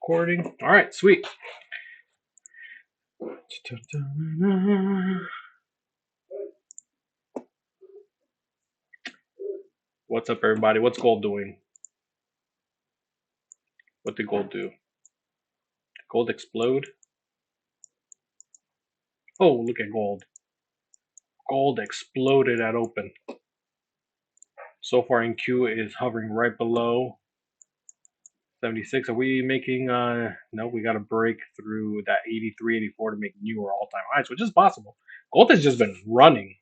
Recording. All right, sweet. What's up, everybody? What's gold doing? What did gold do? Gold explode? Oh, look at gold. Gold exploded at open. So far in Q it is hovering right below 76. Are we making no, we got to break through that 83, 84 to make newer all-time highs, which is possible. Gold has just been running.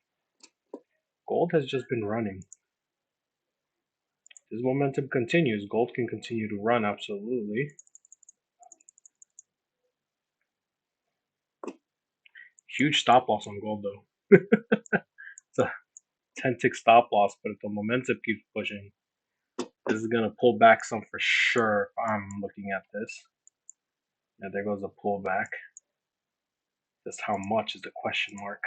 Gold has just been running. This momentum continues. Gold can continue to run, absolutely. Huge stop loss on gold though. It's a 10 tick stop loss, but if the momentum keeps pushing, this is gonna pull back some for sure. If I'm looking at this, yeah, there goes the pullback. Just how much is the question mark?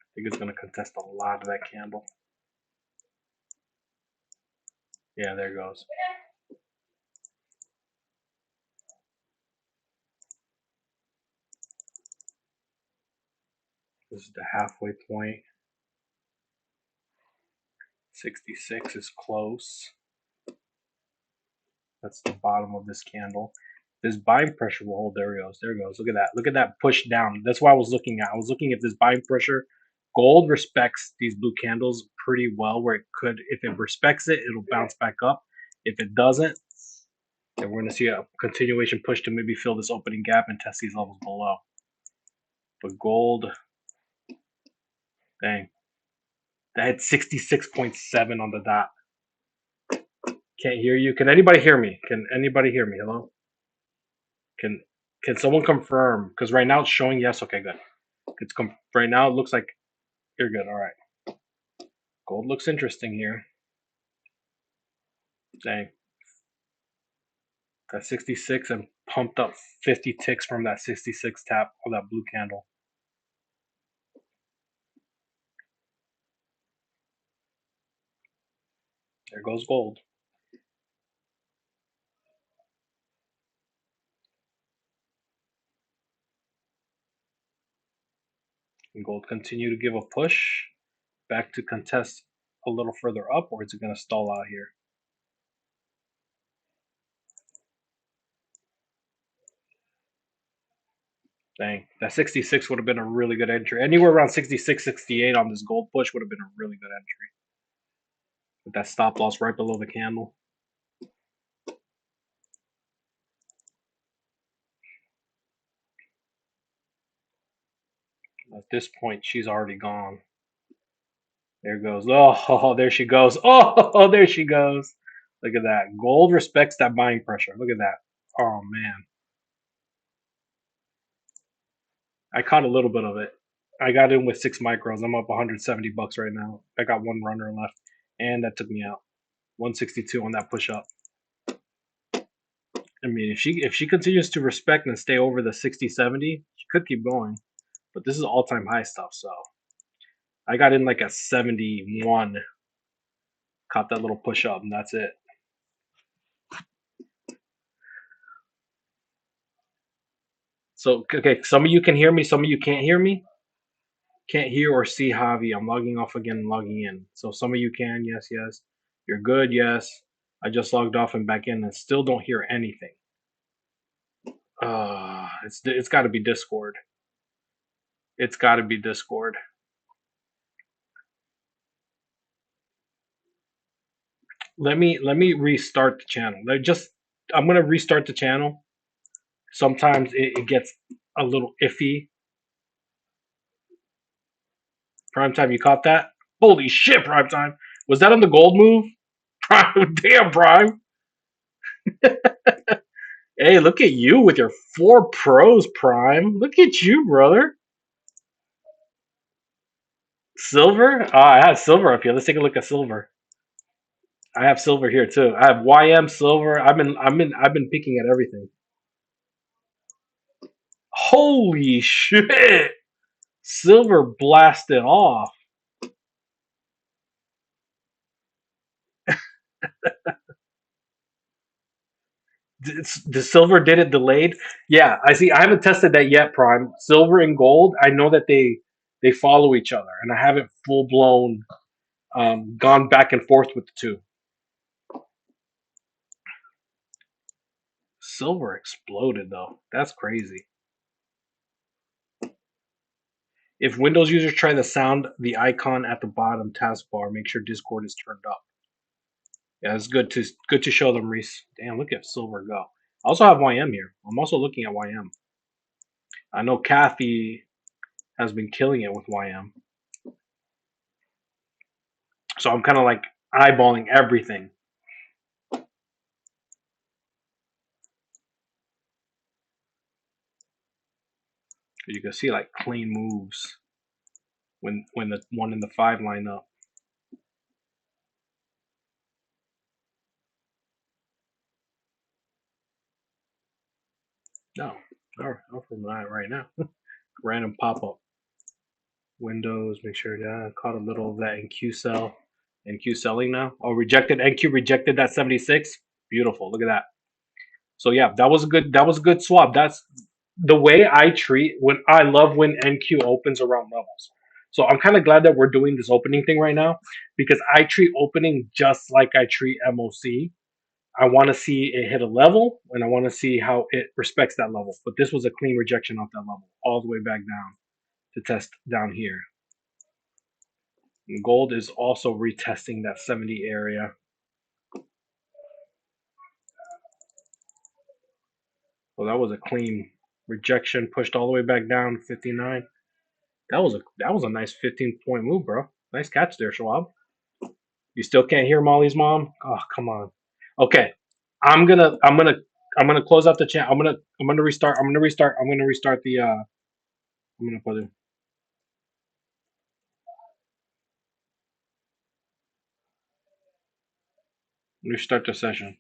I think it's gonna contest a lot of that candle. Yeah, there goes. This is the halfway point. 66 is close. That's the bottom of this candle. This buying pressure will hold. There it goes. There it goes. Look at that. Look at that push down. That's what I was looking at. I was looking at this buying pressure. Gold respects these blue candles pretty well, where it could, if it respects it, it'll bounce back up. If it doesn't, then we're going to see a continuation push to maybe fill this opening gap and test these levels below. But gold, dang, that had 66.7 on the dot. Can't hear you. Can anybody hear me? Can anybody hear me? Hello? Can someone confirm? Because right now it's showing yes. Okay, good. It's right now. It looks like you're good. All right. Gold looks interesting here. Dang. Got 66 and pumped up 50 ticks from that 66 tap of that blue candle. There goes gold. Can gold continue to give a push back to contest a little further up, or is it going to stall out here? Dang, that 66 would have been a really good entry. Anywhere around 66, 68 on this gold push would have been a really good entry. With that stop loss right below the candle. At this point, she's already gone. There goes. Oh, there she goes. Oh, there she goes. Look at that. Gold respects that buying pressure. Look at that. Oh, man. I caught a little bit of it. I got in with 6 micros. I'm up 170 bucks right now. I got one runner left, and that took me out. 162 on that push up. I mean, if she continues to respect and stay over the 60, 70, she could keep going. But this is all time high stuff, so I got in like a 71. Caught that little push up, and that's it. So okay, some of you can hear me, some of you can't hear me. Can't hear or see Javi. I'm logging off again and logging in. So some of you can, yes, yes. You're good, yes. I just logged off and back in and still don't hear anything. It's got to be Discord. It's got to be Discord. Let me restart the channel. I'm gonna restart the channel. Sometimes it gets a little iffy. Prime time, you caught that? Holy shit, Prime time. Was that on the gold move? Prime, damn Prime. Hey, look at you with your 4 pros, Prime. Look at you, brother. Silver? Oh, I have silver up here. Let's take a look at silver. I have silver here too. I have YM silver. I've been picking at everything. Holy shit! Silver blasted off. The silver did it delayed. Yeah, I see. I haven't tested that yet. Prime silver and gold. I know that they follow each other, and I haven't full blown gone back and forth with the two. Silver exploded though. That's crazy. If Windows users try to sound the icon at the bottom taskbar, make sure Discord is turned up. Yeah, it's good to show them, Reese. Damn, look at silver go. I also have YM here. I'm also looking at YM. I know Kathy has been killing it with YM. So I'm kind of like eyeballing everything. You can see like clean moves when the 1 and the 5 line up. No, no from that right now. Random pop up. Windows, make sure that I caught a little of that NQ sell. NQ selling now. Oh, rejected. NQ rejected that 76. Beautiful. Look at that. So yeah, that was a good swap. That's the way I treat when I love when NQ opens around levels. So I'm kind of glad that we're doing this opening thing right now because I treat opening just like I treat MOC. I want to see it hit a level and I want to see how it respects that level. But this was a clean rejection off that level, all the way back down to test down here. And gold is also retesting that 70 area. So that was a clean rejection, pushed all the way back down 59. That was a nice 15-point move, bro. Nice catch there, Schwab. You still can't hear Molly's mom? Oh, come on. Okay. I'm gonna close out the chat. I'm gonna restart. I'm gonna restart the I'm gonna put it restart the session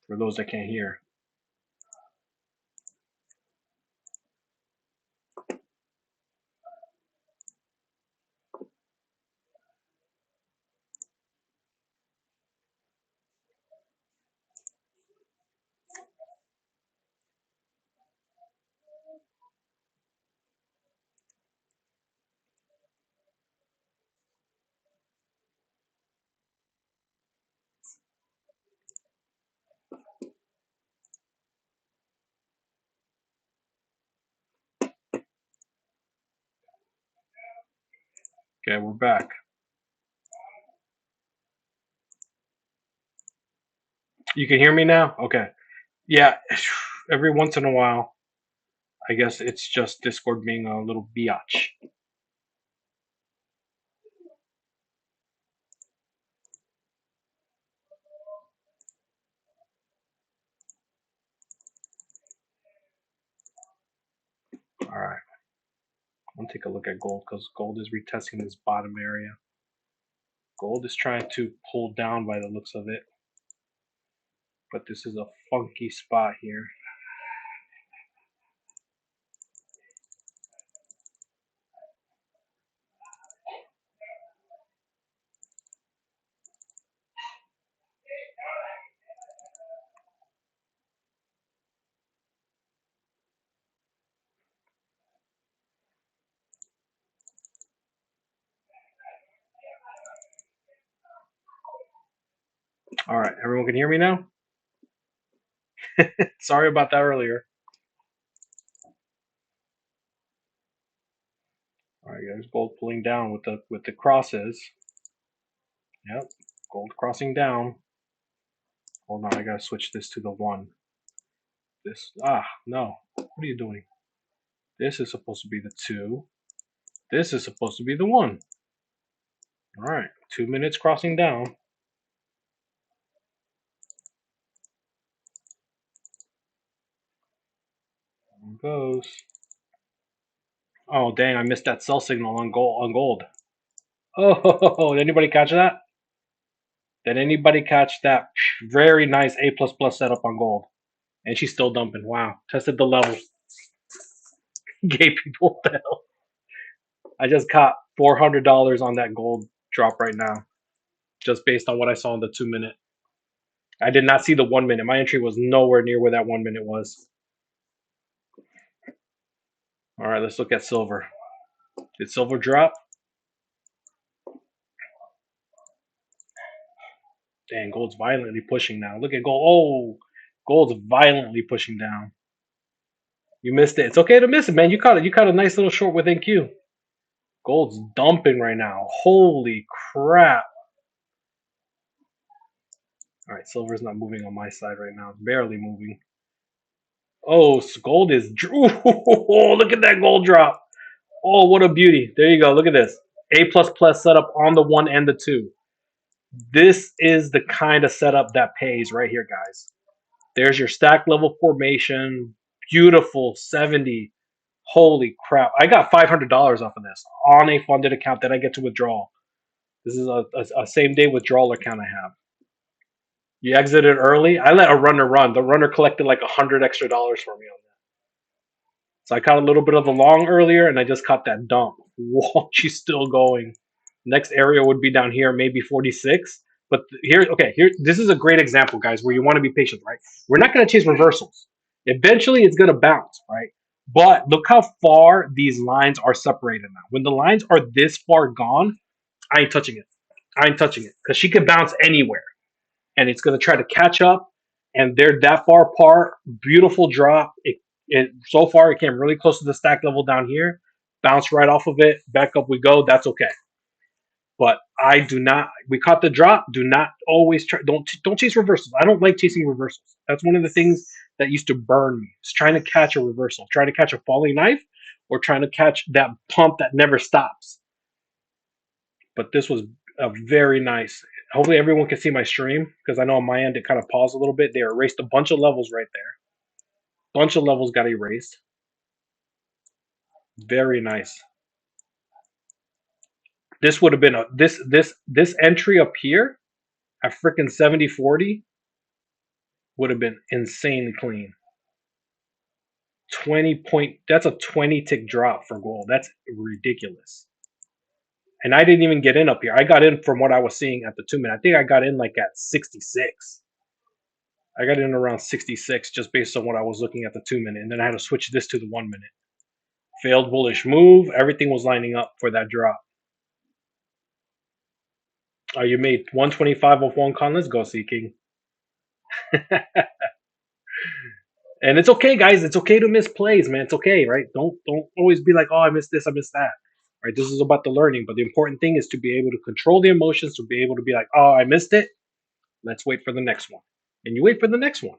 for those that can't hear. Okay, we're back. You can hear me now? Okay. Yeah, every once in a while, I guess it's just Discord being a little biatch. All right. I'm gonna take a look at gold because gold is retesting this bottom area. Gold is trying to pull down by the looks of it, but this is a funky spot here. All right, everyone can hear me now? Sorry about that earlier. All right, guys, gold pulling down with the crosses. Yep, gold crossing down. Hold on, I gotta switch this to the 1. This no. What are you doing? This is supposed to be the 2. This is supposed to be the 1. All right, 2 minutes crossing down. There it goes. Oh dang! I missed that sell signal on gold. Oh, did anybody catch that? Did anybody catch that? Very nice A plus plus setup on gold, and she's still dumping. Wow, tested the level. Gave people the hell. I just caught $400 on that gold drop right now, just based on what I saw in the 2 minute. I did not see the 1 minute. My entry was nowhere near where that 1 minute was. All right, let's look at silver. Did silver drop? Dang, gold's violently pushing now. Look at gold. Oh, gold's violently pushing down. You missed it. It's okay to miss it, man. You caught it. You caught a nice little short with NQ. Gold's dumping right now. Holy crap. All right, silver's not moving on my side right now. It's barely moving. Oh, gold is. Oh, look at that gold drop. Oh, what a beauty. There you go. Look at this. A plus plus setup on the 1 and the 2. This is the kind of setup that pays right here, guys. There's your stack level formation. Beautiful 70. Holy crap. I got $500 off of this on a funded account that I get to withdraw. This is a same day withdrawal account I have. You exited early. I let a runner run. The runner collected like $100 extra for me on that. So I caught a little bit of the long earlier, and I just caught that dump. Whoa, she's still going. Next area would be down here, maybe 46. But here, okay, here, this is a great example, guys, where you want to be patient, right? We're not going to chase reversals. Eventually, it's going to bounce, right? But look how far these lines are separated now. When the lines are this far gone, I ain't touching it. I ain't touching it because she could bounce anywhere, and it's going to try to catch up. And they're that far apart. Beautiful drop. It so far it came really close to the stack level down here. Bounce right off of it. Back up we go. That's okay. But I do not. We caught the drop. Do not always try. Don't chase reversals. I don't like chasing reversals. That's one of the things that used to burn me. It's trying to catch a reversal, trying to catch a falling knife, or trying to catch that pump that never stops. But this was a very nice. Hopefully everyone can see my stream because I know on my end it kind of paused a little bit. They erased a bunch of levels right there. Bunch of levels got erased. Very nice. This would have been a this entry up here at freaking 70-40 would have been insanely clean. that's a 20 tick drop for gold. That's ridiculous. And I didn't even get in up here. I got in from what I was seeing at the 2 minute. I think I got in like at 66. I got in around 66 just based on what I was looking at the 2 minute. And then I had to switch this to the 1 minute. Failed bullish move. Everything was lining up for that drop. Oh, you made 125 off one con. Let's go, Seeking. And it's okay, guys. It's okay to miss plays, man. It's okay, right? Don't always be like, oh, I missed this, I missed that. Right? This is about the learning, but the important thing is to be able to control the emotions, to be able to be like, oh, I missed it. Let's wait for the next one. And you wait for the next one.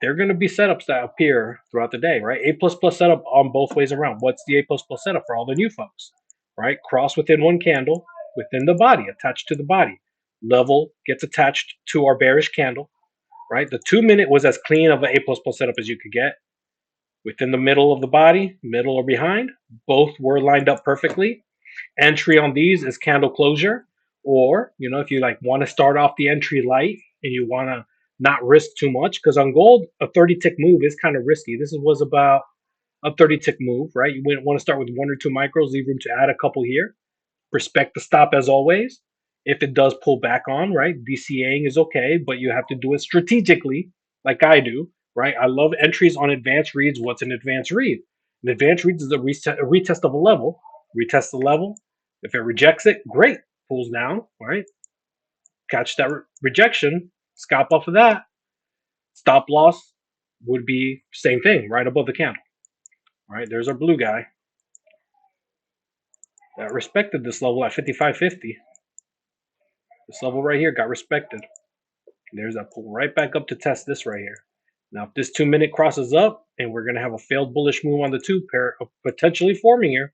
There are going to be setups that appear throughout the day, right? A plus plus setup on both ways around. What's the A plus plus setup for all the new folks, right? Cross within one candle, within the body, attached to the body. Level gets attached to our bearish candle, right? The 2 minute was as clean of an A plus plus setup as you could get. Within the middle of the body, middle or behind, both were lined up perfectly. Entry on these is candle closure, or if you like want to start off the entry light and you want to not risk too much, because on gold a 30 tick move is kind of risky. This was about a 30 tick move, right? You want to start with 1 or 2 micros, leave room to add a couple here. Respect the stop as always. If it does pull back on, right, DCAing is okay, but you have to do it strategically, like I do, right? I love entries on advanced reads. What's an advanced read? An advanced reads is a retest of a level. Retest the level. If it rejects it, great. Pulls down, right? Catch that rejection, scalp off of that. Stop loss would be same thing, right above the candle. Right, there's our blue guy that respected this level at 55.50. This level right here got respected. There's that pull right back up to test this right here. Now, if this 2 minute crosses up and we're going to have a failed bullish move on the 2 pair potentially forming here,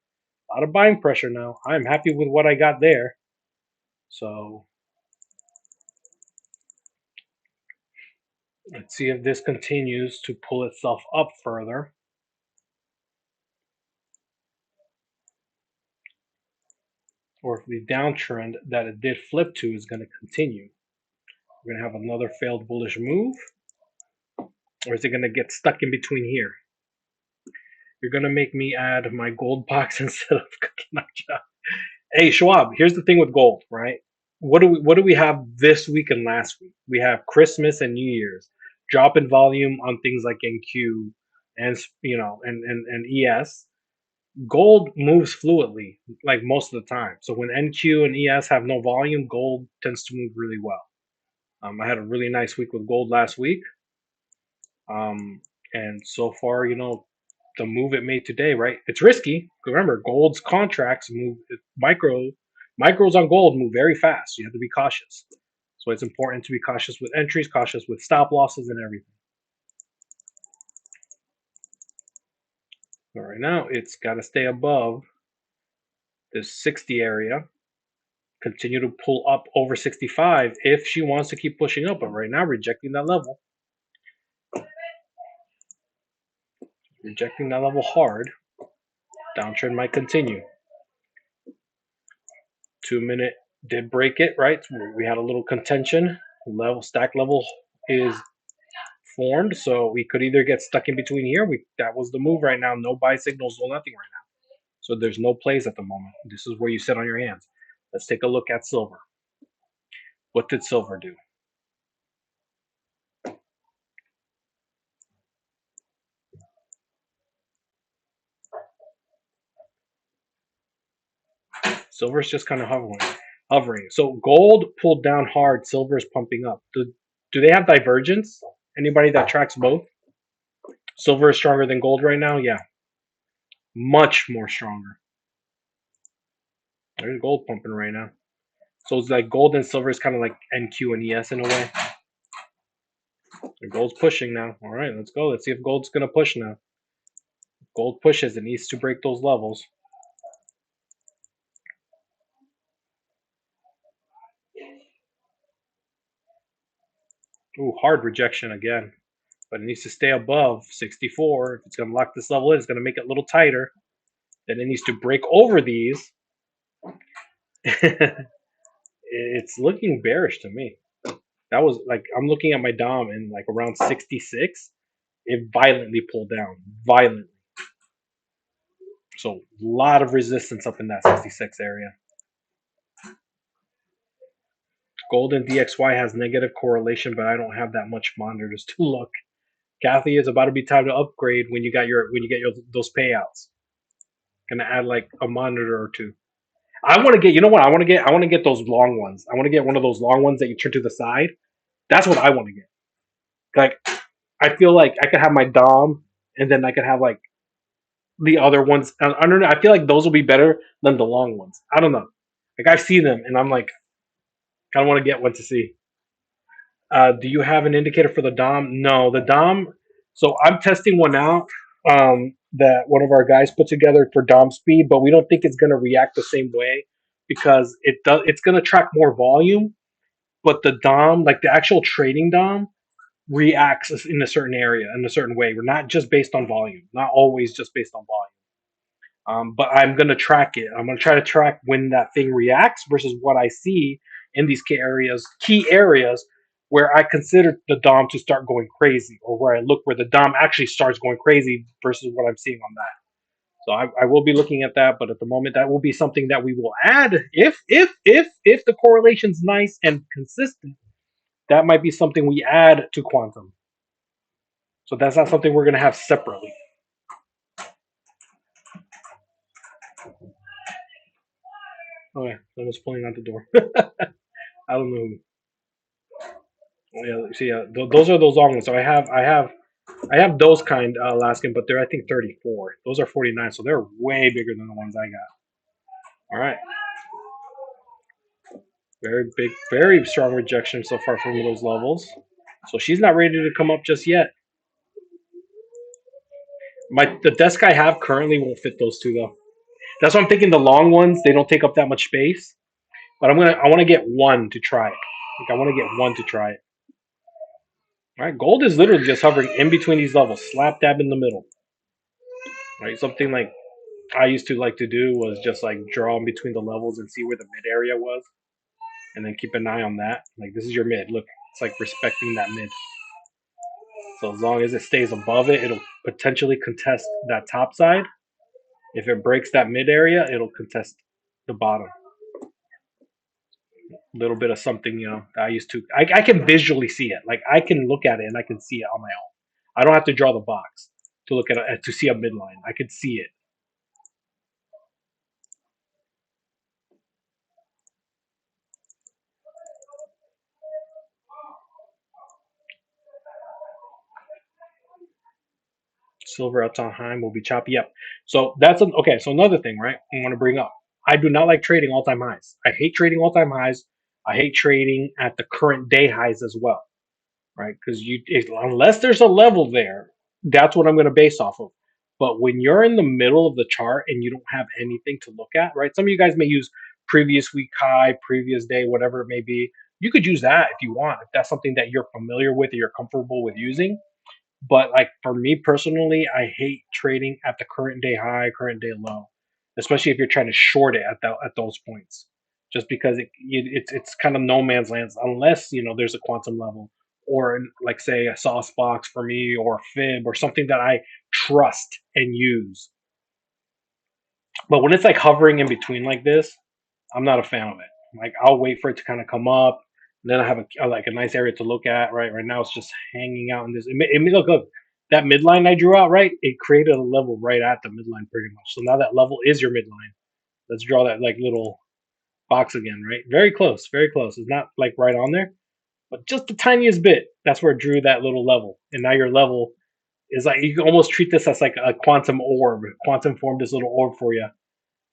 a lot of buying pressure now. I'm happy with what I got there. So let's see if this continues to pull itself up further. Or if the downtrend that it did flip to is going to continue. We're going to have another failed bullish move. Or is it going to get stuck in between here? You're going to make me add my gold box instead of Cookie Nacha. Hey, Schwab, here's the thing with gold, right? what do we have this week and last week? We have Christmas and New Year's. Drop in volume on things like NQ and and ES. Gold moves fluidly like most of the time. So when NQ and ES have no volume, gold tends to move really well. I had a really nice week with gold last week. And so far, the move it made today, right? It's risky. Remember, gold's contracts move micros on gold move very fast. You have to be cautious. So it's important to be cautious with entries, cautious with stop losses and everything. But right now, it's got to stay above this 60 area. Continue to pull up over 65 if she wants to keep pushing up. But right now, rejecting that level. Rejecting that level hard. Downtrend might continue. 2 minute did break it, right? We had a little contention. Stack level is formed, so we could either get stuck in between here. That was the move right now. No buy signals, no nothing right now. So there's no plays at the moment. This is where you sit on your hands. Let's take a look at silver. What did silver do? Silver's just kind of hovering. So gold pulled down hard. Silver is pumping up. Do they have divergence? Anybody that tracks both? Silver is stronger than gold right now. Yeah, much more stronger. There's gold pumping right now. So it's like gold and silver is kind of like NQ and ES in a way. And gold's pushing now. All right, let's go. Let's see if gold's gonna push now. Gold pushes. It needs to break those levels. Ooh, hard rejection again. But it needs to stay above 64. If it's gonna lock this level in, it's gonna make it a little tighter. Then it needs to break over these. It's looking bearish to me. That was like I'm looking at my DOM and like around 66, it violently pulled down. Violently. So a lot of resistance up in that 66 area. Gold and DXY has negative correlation, but I don't have that much monitors to look. Kathy, is about to be time to upgrade when you get those payouts. Gonna add like a monitor or two. I want to get. You know what? I want to get those long ones. I want to get one of those long ones that you turn to the side. That's what I want to get. Like, I feel like I could have my Dom, and then I could have like the other ones. I don't know. I feel like those will be better than the long ones. I don't know. Like I see them, and I'm like, kind of want to get one to see. Do you have an indicator for the Dom? No, the Dom. So I'm testing one out that one of our guys put together for Dom speed, but we don't think it's going to react the same way because it's going to track more volume, but the Dom, like the actual trading Dom, reacts in a certain area in a certain way. We're not just based on volume, not always just based on volume. But I'm going to track it. I'm going to try to track when that thing reacts versus what I see in these key areas where I consider the DOM to start going crazy, or where I look where the DOM actually starts going crazy versus what I'm seeing on that. So I will be looking at that, but at the moment that will be something that we will add if the correlation's nice and consistent. That might be something we add to Quantum. So that's not something we're going to have separately. Oh yeah, someone's pulling out the door. I don't know who. Oh, yeah, see, those are those long ones. So I have those kind Alaskan, but they're I think 34. Those are 49, so they're way bigger than the ones I got. All right, very big, very strong rejection so far from those levels. So she's not ready to come up just yet. The desk I have currently won't fit those two though. That's why I'm thinking the long ones, they don't take up that much space. But I want to get one to try it. Like I want to get one to try it. All right, gold is literally just hovering in between these levels, slap dab in the middle. Right, something like I used to like to do was just like draw in between the levels and see where the mid area was, and then keep an eye on that. Like this is your mid. Look, it's like respecting that mid. So as long as it stays above it, it'll potentially contest that top side. If it breaks that mid area, it'll contest the bottom. little bit of something, that I used to. I can visually see it. Like I can look at it and I can see it on my own. I don't have to draw the box to look at it to see a midline. I could see it. Silver at time will be choppy. Yep. So okay. So another thing, right? I want to bring up. I do not like trading all time highs. I hate trading all time highs. I hate trading at the current day highs as well, right? Because unless there's a level there, that's what I'm going to base off of. But when you're in the middle of the chart and you don't have anything to look at, right? Some of you guys may use previous week high, previous day, whatever it may be. You could use that if you want, if that's something that you're familiar with or you're comfortable with using. But like for me personally, I hate trading at the current day high, current day low, especially if you're trying to short it at those points. Just because it's kind of no man's land unless there's a quantum level or like say a sauce box for me or a fib or something that I trust and use. But when it's like hovering in between like this, I'm not a fan of it. Like I'll wait for it to kind of come up, and then I have like a nice area to look at. Right now it's just hanging out in this. Look, that midline I drew out. Right, it created a level right at the midline pretty much. So now that level is your midline. Let's draw that like little box again. Right, very close, very close. It's not like right on there, but just the tiniest bit. That's where it drew that little level, and now your level is like you can almost treat this as like a quantum orb. Quantum formed this little orb for you.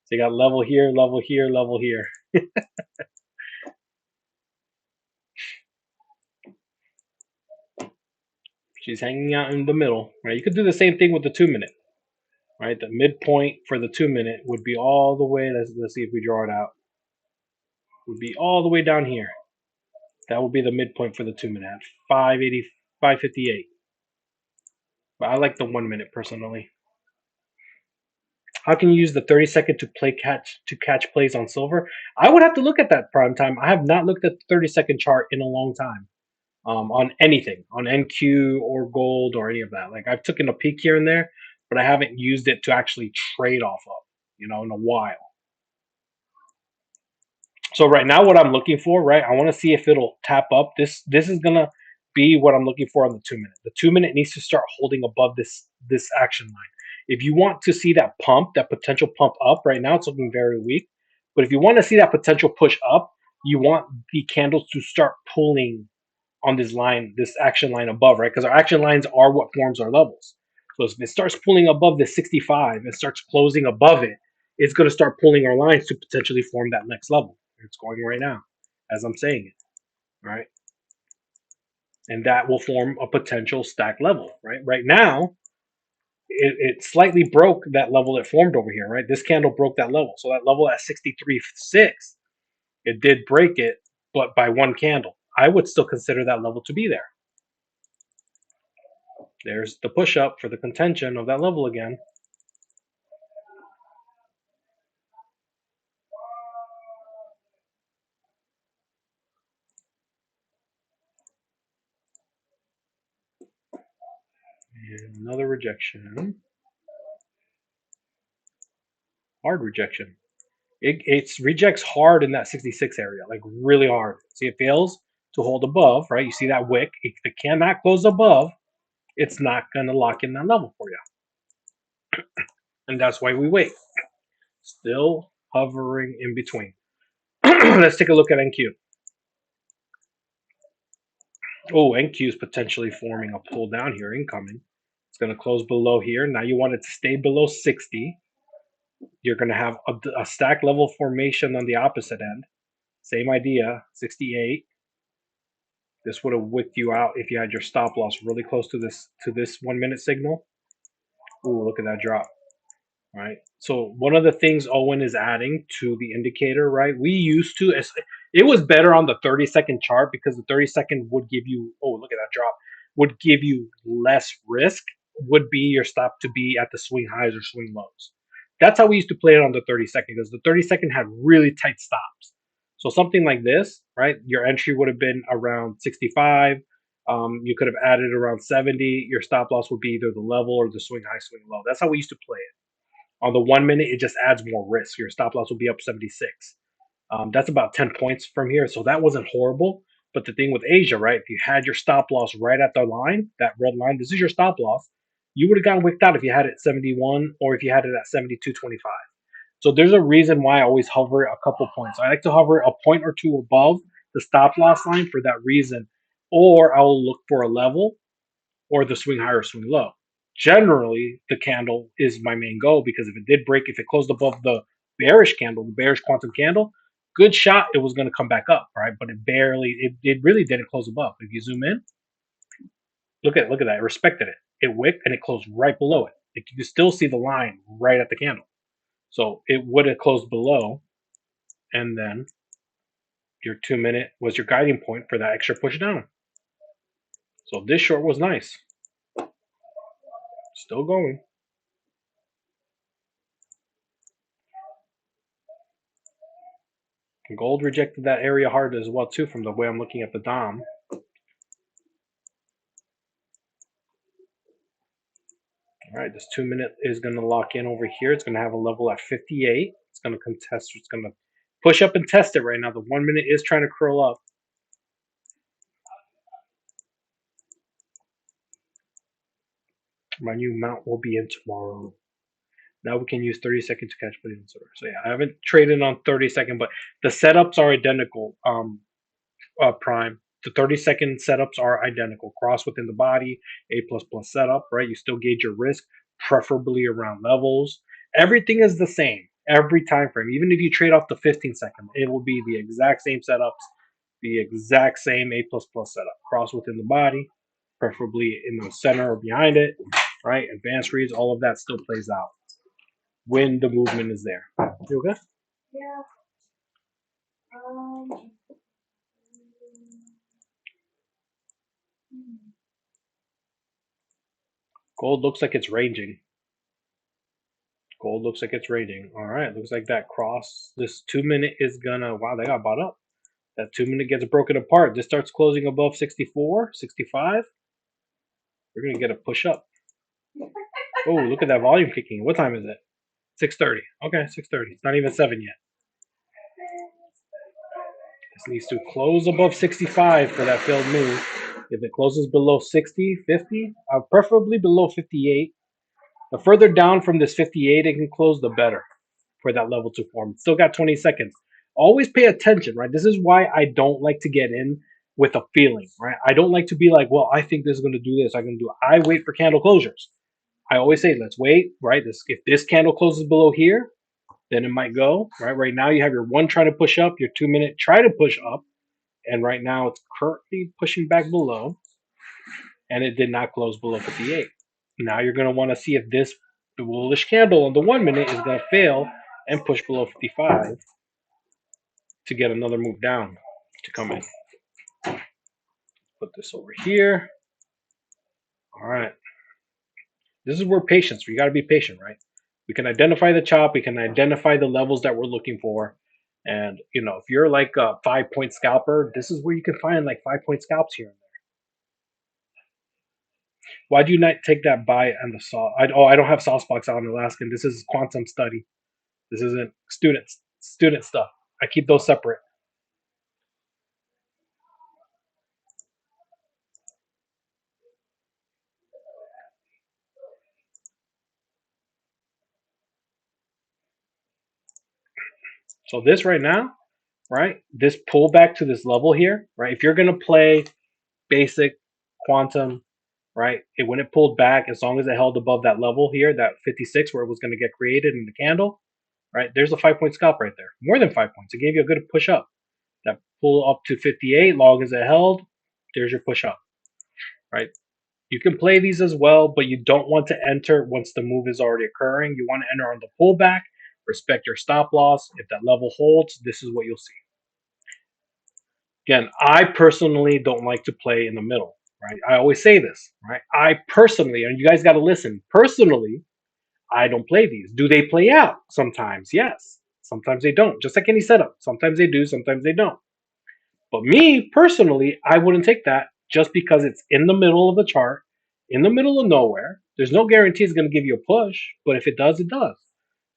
So you got level here, level here, level here. She's hanging out in the middle, right? You could do the same thing with the 2 minute, right? The midpoint for the 2 minute would be all the way. Let's see if we draw it out. Would be all the way down here. That would be the midpoint for the 2 minute at 580, 558. But I like the 1 minute personally. How can you use the 30-second to catch plays on silver? I would have to look at that prime time. I have not looked at the 30-second chart in a long time. On anything, on NQ or gold or any of that. Like I've taken a peek here and there, but I haven't used it to actually trade off of, in a while. So right now, what I'm looking for, right, I want to see if it'll tap up. This is gonna be what I'm looking for on the 2 minute. The 2 minute needs to start holding above this action line. If you want to see that pump, that potential pump up, right now it's looking very weak. But if you want to see that potential push up, you want the candles to start pulling on this line, this action line above, right? Because our action lines are what forms our levels. So if it starts pulling above the 65 and starts closing above it, it's going to start pulling our lines to potentially form that next level. It's going right now, as I'm saying it, right? And that will form a potential stack level, right? Right now, it slightly broke that level it formed over here, right? This candle broke that level. So that level at 63.6, it did break it, but by one candle. I would still consider that level to be there. There's the push up for the contention of that level again. And another rejection. Hard rejection. It rejects hard in that 66 area, like really hard. See, it fails to hold above, right? You see that wick. If it cannot close above, it's not going to lock in that level for you. And that's why we wait. Still hovering in between. Let's take a look at NQ. Oh, NQ is potentially forming a pull down here incoming. It's going to close below here. Now you want it to stay below 60. You're going to have a stack level formation on the opposite end. Same idea, 68. This would have wicked you out if you had your stop loss really close to this 1 minute signal. Ooh, look at that drop. Right. So one of the things Owen is adding to the indicator, right? We used to it was better on the 30-second chart because the 30-second would give you, oh, look at that drop, would give you less risk, would be your stop to be at the swing highs or swing lows. That's how we used to play it on the 30-second because the 30-second had really tight stops. So something like this, right? Your entry would have been around 65. You could have added around 70. Your stop loss would be either the level or the swing high, swing low. That's how we used to play it. On the 1 minute, it just adds more risk. Your stop loss will be up 76. That's about 10 points from here. So that wasn't horrible. But the thing with Asia, right? If you had your stop loss right at the line, that red line, this is your stop loss, you would have gotten wicked out if you had it at 71 or if you had it at 72.25. So there's a reason why I always hover a couple points. I like to hover a point or two above the stop loss line for that reason. Or I will look for a level or the swing high or swing low. Generally, the candle is my main goal because if it did break, if it closed above the bearish candle, the bearish quantum candle, good shot, it was going to come back up, right? But it really didn't close above. If you zoom in, look at that. It respected it. It wicked and it closed right below it. Like you can still see the line right at the candle. So it would have closed below, and then your 2 minute was your guiding point for that extra push down. So this short was nice. Still going. Gold rejected that area hard as well too from the way I'm looking at the DOM. All right, this 2 minute is going to lock in over here. It's going to have a level at 58. It's going to contest. It's going to push up and test it right now. The 1 minute is trying to curl up. My new mount will be in tomorrow. Now we can use 30 seconds to catch Bleeding Sword. So yeah, I haven't traded on 30-second, but the setups are identical. Prime. The 30-second setups are identical. Cross within the body, A++ setup, right? You still gauge your risk, preferably around levels. Everything is the same every time frame. Even if you trade off the 15-second, it will be the exact same setups, the exact same A++ setup. Cross within the body, preferably in the center or behind it, right? Advanced reads, all of that still plays out when the movement is there. You okay? Yeah. Gold looks like it's ranging. Gold looks like it's ranging. All right, looks like that cross. This 2 minute is gonna, wow, they got bought up. That 2 minute gets broken apart. This starts closing above 64, 65. We're gonna get a push up. Oh, look at that volume kicking. What time is it? 6:30. Okay, 6:30. It's not even 7 yet. This needs to close above 65 for that failed move. If it closes below 60, 50, preferably below 58. The further down from this 58 it can close, the better for that level 2 form. Still got 20 seconds. Always pay attention, right? This is why I don't like to get in with a feeling, right? I don't like to be like, well, I think this is going to do this. I'm going to do it. I wait for candle closures. I always say, let's wait, right? If this candle closes below here, then it might go, right? Right now you have your 1 trying to push up, your 2 minute try to push up, and right now it's currently pushing back below, and it did not close below 58. Now you're going to want to see if this bullish candle on the 1 minute is going to fail and push below 55 to get another move down to come in. Put this over here. All right. This is where patience, we got to be patient, right? We can identify the chop. We can identify the levels that we're looking for. And, you know, if you're like a 5-point scalper, this is where you can find like 5-point scalps here and there. Why do you not take that buy and the saw? I don't have Saucebox on Alaskan. This is quantum study. This isn't student stuff. I keep those separate. So this right now, right? This pullback to this level here, right? If you're gonna play basic quantum, right? When it pulled back, as long as it held above that level here, that 56 where it was gonna get created in the candle, right? There's a 5-point scalp right there. More than 5 points. It gave you a good push up. That pull up to 58, long as it held, there's your push up, right? You can play these as well, but you don't want to enter once the move is already occurring. You want to enter on the pullback, respect your stop loss. If that level holds, this is what you'll see. Again, I personally don't like to play in the middle, right? I always say this, right? I personally, and you guys got to listen, personally, I don't play these. Do they play out? Sometimes, yes. Sometimes they don't. Just like any setup. Sometimes they do, sometimes they don't. But me, personally, I wouldn't take that just because it's in the middle of the chart, in the middle of nowhere. There's no guarantee it's going to give you a push, but if it does, it does.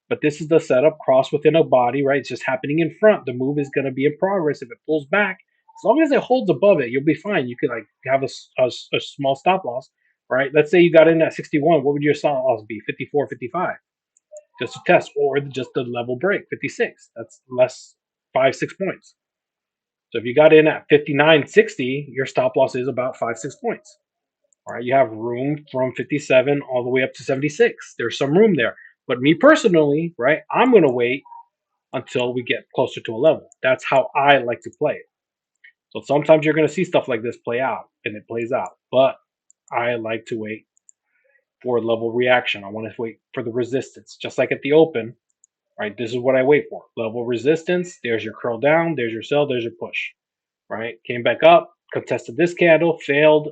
But this is the setup, cross within a body, right? It's just happening in front. The move is going to be in progress. If it pulls back, as long as it holds above it, you'll be fine. You could like have a small stop loss, right? Let's say you got in at 61. What would your stop loss be? 54, 55, just to test, or just the level break, 56. That's less 5, 6 points. So if you got in at 59, 60, your stop loss is about 5, 6 points. All right, you have room from 57 all the way up to 76. There's some room there. But me personally, right, I'm going to wait until we get closer to a level. That's how I like to play it. So sometimes you're going to see stuff like this play out, and it plays out. But I like to wait for a level reaction. I want to wait for the resistance, just like at the open. Right, this is what I wait for. Level resistance. There's your curl down. There's your sell. There's your push. Right, came back up, contested this candle, failed,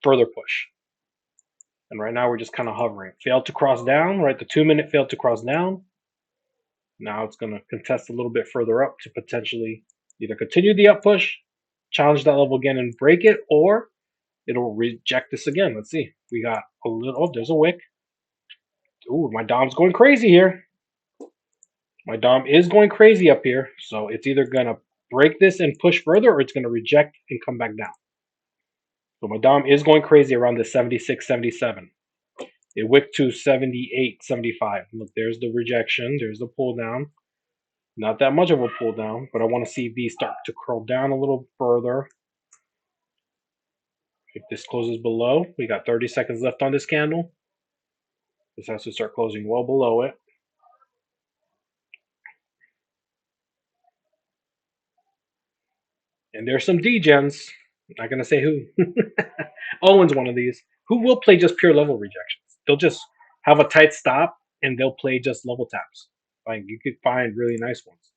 further push. And right now we're just kind of hovering. Failed to cross down, right? The 2 minute failed to cross down. Now it's going to contest a little bit further up to potentially either continue the up push, challenge that level again and break it, or it'll reject this again. Let's see. We got a little, oh, there's a wick. Ooh, my Dom's going crazy here. My Dom is going crazy up here. So it's either going to break this and push further, or it's going to reject and come back down. So my Dom is going crazy around the 76, 77. It wicked to 78, 75. Look, there's the rejection. There's the pull down. Not that much of a pull down, but I want to see these start to curl down a little further. If this closes below, we got 30 seconds left on this candle. This has to start closing well below it. And there's some degens. I'm not going to say who. Owen's one of these. Who will play just pure level rejections. They'll just have a tight stop and they'll play just level taps. Like you could find really nice ones.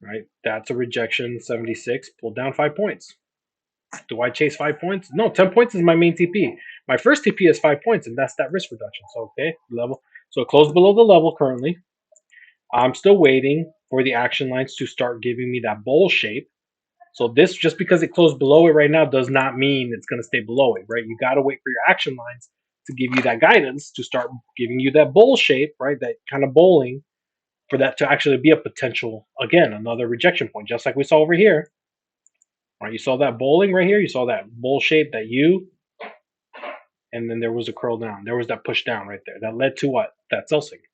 Right? That's a rejection, 76, pulled down 5 points. Do I chase 5 points? No, 10 points is my main TP. My first TP is 5 points, and that's that risk reduction. So, okay, level. So it closed below the level currently. I'm still waiting for the action lines to start giving me that bowl shape. So this, just because it closed below it right now, does not mean it's going to stay below it, right? You got to wait for your action lines to give you that guidance to start giving you that bowl shape, right? That kind of bowling for that to actually be a potential, again, another rejection point, just like we saw over here. Right, you saw that bowling right here. You saw that bowl shape, that U, and then there was a curl down. There was that push down right there. That led to what? That sell signal.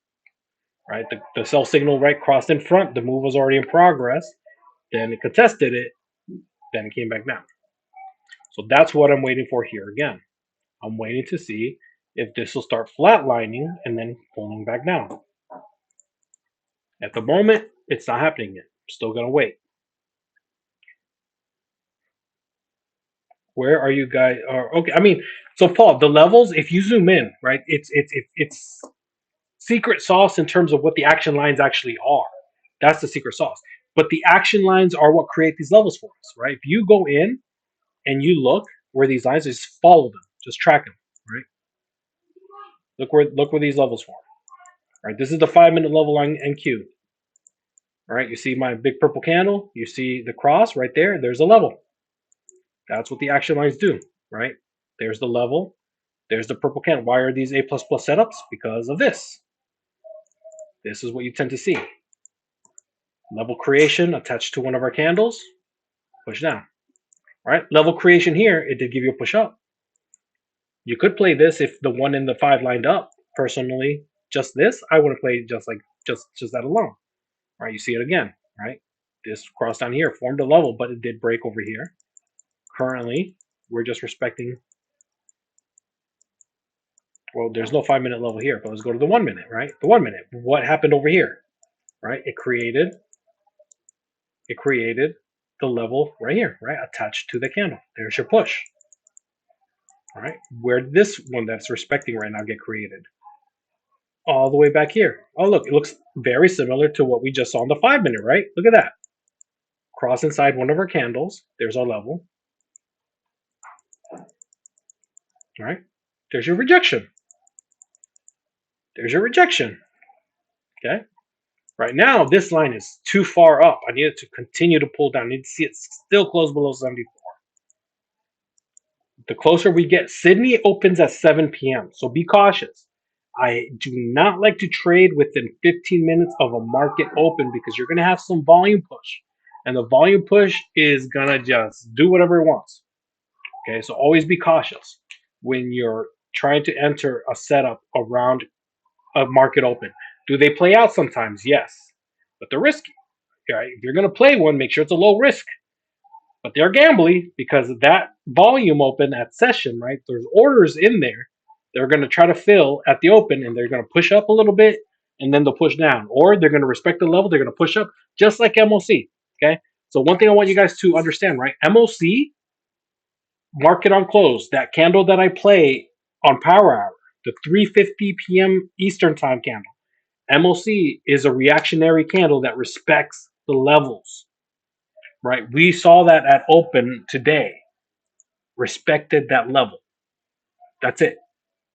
Right, the sell signal right crossed in front. The move was already in progress. Then it contested it. Then it came back down. So that's what I'm waiting for here again. I'm waiting to see if this will start flatlining and then pulling back down. At the moment, it's not happening yet. I'm still gonna wait. Where are you guys? Okay, I mean, so Paul, the levels. If you zoom in, right, it's secret sauce in terms of what the action lines actually are. That's the secret sauce. But the action lines are what create these levels for us, right? If you go in and you look where these lines, just follow them, just track them, right? Look where these levels form. Right, this is the 5 minute level on NQ. All right, you see my big purple candle. You see the cross right there. There's a level. That's what the action lines do, right? There's the level. There's the purple candle. Why are these A++ setups? Because of this. This is what you tend to see. Level creation attached to one of our candles. Push down. All right, level creation here. It did give you a push up. You could play this if the 1 and the 5 lined up. Personally, just this, I would have played just that alone. All right, you see it again, right? This cross down here formed a level, but it did break over here. Currently, we're just respecting. Well, there's no 5 minute level here, but let's go to the 1 minute, right? The 1 minute. What happened over here, right? It created the level right here, right? Attached to the candle. There's your push. All right, where did this one that's respecting right now get created? All the way back here. Oh, look, it looks very similar to what we just saw in the 5 minute, right? Look at that. Cross inside one of our candles. There's our level. All right, there's your rejection. There's your rejection. Okay. Right now, this line is too far up. I need it to continue to pull down. I need to see it still close below 74. The closer we get, Sydney opens at 7 p.m. So be cautious. I do not like to trade within 15 minutes of a market open because you're going to have some volume push. And the volume push is going to just do whatever it wants. Okay, so always be cautious when you're trying to enter a setup around a market open. Do they play out sometimes? Yes, but they're risky. Okay, if you're going to play one, make sure it's a low risk. But they're gambly because that volume open at session, right? There's orders in there. They're going to try to fill at the open and they're going to push up a little bit and then they'll push down. Or they're going to respect the level, they're going to push up just like MOC. Okay. So, one thing I want you guys to understand, right? MOC, market on close, that candle that I play on Power Hour, the 3:50 p.m. Eastern time candle. MOC is a reactionary candle that respects the levels, right? We saw that at open today, respected that level. That's it.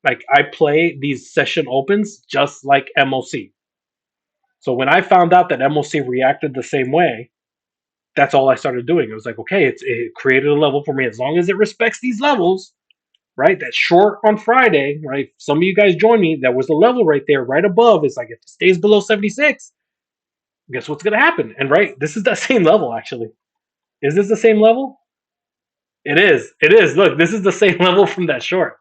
Like I play these session opens just like MOC. So when I found out that MOC reacted the same way, that's all I started doing. It was like, okay, it created a level for me. As long as it respects these levels, right? That short on Friday, right? Some of you guys joined me. That was the level right there, right above. It's like if it stays below 76, guess what's gonna happen? And right, this is that same level actually. Is this the same level? It is. It is. Look, this is the same level from that short,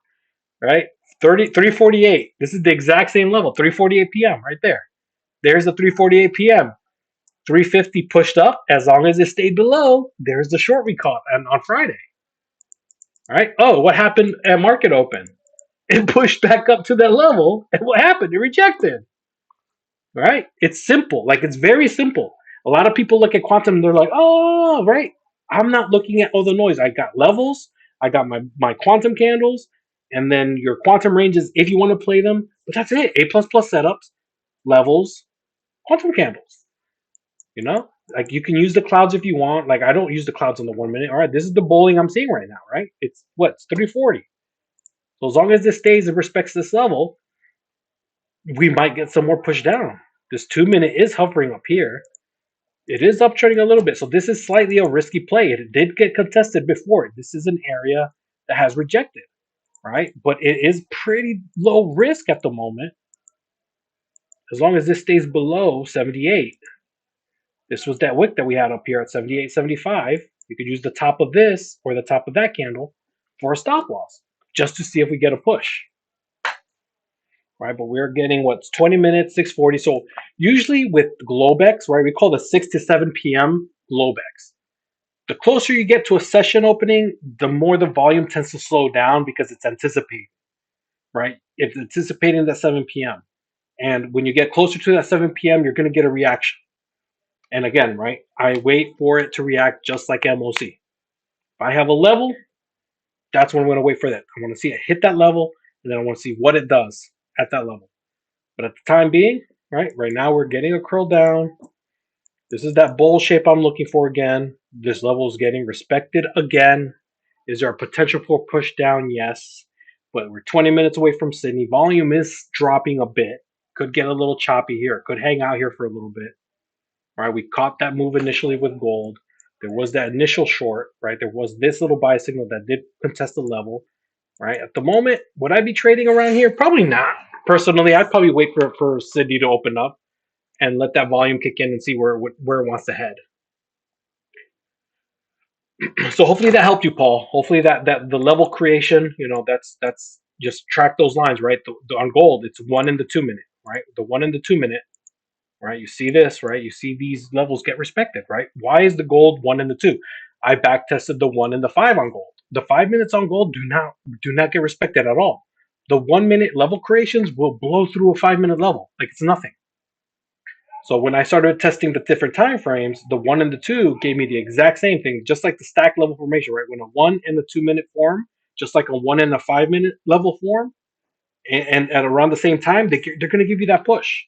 right? 3:48. This is the exact same level, 3:48 p.m. right there. There's the 3:48 p.m. 350 pushed up. As long as it stayed below, there's the short we caught on Friday. All right. Oh, what happened at market open? It pushed back up to that level, and what happened? It rejected. Right? It's simple. Like it's very simple. A lot of people look at quantum and they're like, oh, right. I'm not looking at all the noise. I got levels. I got my quantum candles, and then your quantum ranges if you want to play them. But that's it. A plus plus setups, levels, quantum candles. You know, like you can use the clouds if you want. Like I don't use the clouds in the 1 minute. All right, this is the bowling I'm seeing right now. Right? It's what? It's 340. So as long as this stays and respects this level, we might get some more push down. This 2 minute is hovering up here. It is uptrending a little bit. So this is slightly a risky play. It did get contested before. This is an area that has rejected, right? But it is pretty low risk at the moment. As long as this stays below 78. This was that wick that we had up here at 78.75. You could use the top of this or the top of that candle for a stop loss just to see if we get a push. Right, but we're getting what's 20 minutes, 6:40. So usually with Globex, right, we call the 6 to 7 p.m. Globex. The closer you get to a session opening, the more the volume tends to slow down because it's anticipating, right? It's anticipating that 7 p.m. And when you get closer to that 7 p.m., you're going to get a reaction. And again, right, I wait for it to react just like MOC. If I have a level, that's when I'm going to wait for that. I want to see it hit that level, and then I want to see what it does at that level. But at the time being, right now we're getting a curl down. This is that bowl shape I'm looking for again. This level is getting respected again. Is there a potential for push down? Yes. But we're 20 minutes away from Sydney. Volume is dropping a bit. Could get a little choppy here. Could hang out here for a little bit. All right, we caught that move initially with gold. There was that initial short, right? There was this little buy signal that did contest the level, right? At the moment, would I be trading around here? Probably not. Personally, I'd probably wait for Sydney to open up and let that volume kick in and see where it wants to head. So hopefully that helped you, Paul. Hopefully that the level creation, that's just track those lines, right? On gold, it's 1 in the 2 minute, right? The 1 in the 2 minute, right? You see this, right? You see these levels get respected, right? Why is the gold 1 in the 2? I back tested the 1 and the 5 on gold. The 5 minutes on gold do not get respected at all. The 1 minute level creations will blow through a 5 minute level like it's nothing. So when I started testing the different time frames, the 1 and the 2 gave me the exact same thing, just like the stack level formation, right? When a 1 and the 2 minute form, just like a 1 and a 5 minute level form, and at around the same time, they're going to give you that push.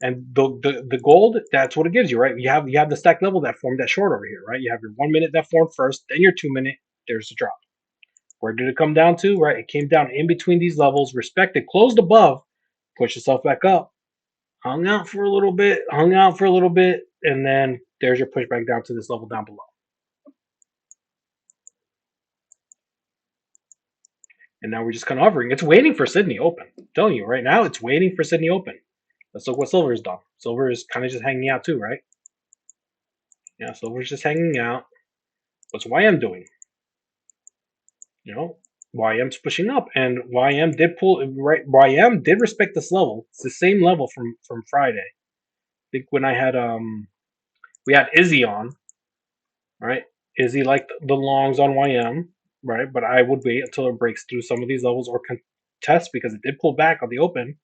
And the gold, that's what it gives you, right? You have the stack level that formed that short over here, right? You have your 1 minute that formed first, then your 2 minute, there's the drop. Where did it come down to, right? It came down in between these levels, respected, closed above, pushed itself back up, hung out for a little bit, and then there's your pushback down to this level down below. And now we're just kind of hovering. It's waiting for Sydney open. I'm telling you right now, it's waiting for Sydney open. Let's look what silver has done. Silver is kind of just hanging out too, right? Yeah, silver's just hanging out. What's YM doing? You know, YM's pushing up, and YM did pull right. YM did respect this level. It's the same level from Friday. I think when I had we had Izzy on, right? Izzy liked the longs on YM, right? But I would wait until it breaks through some of these levels or contest because it did pull back on the open.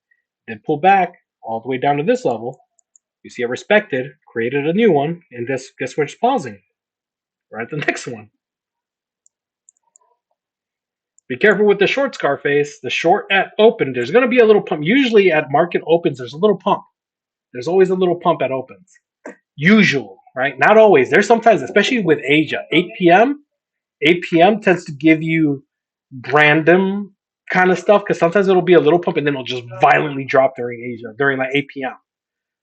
It did pull back all the way down to this level. You see it respected, created a new one, and guess where it's pausing? Right at the next one. Be careful with the short, Scarface. The short at open, there's going to be a little pump. Usually at market opens, there's a little pump. There's always a little pump at opens. Usual, right? Not always. There's sometimes, especially with Asia, 8 p.m. 8 p.m. tends to give you random kind of stuff because sometimes it'll be a little pump and then it'll just violently drop during Asia, during like 8 p.m.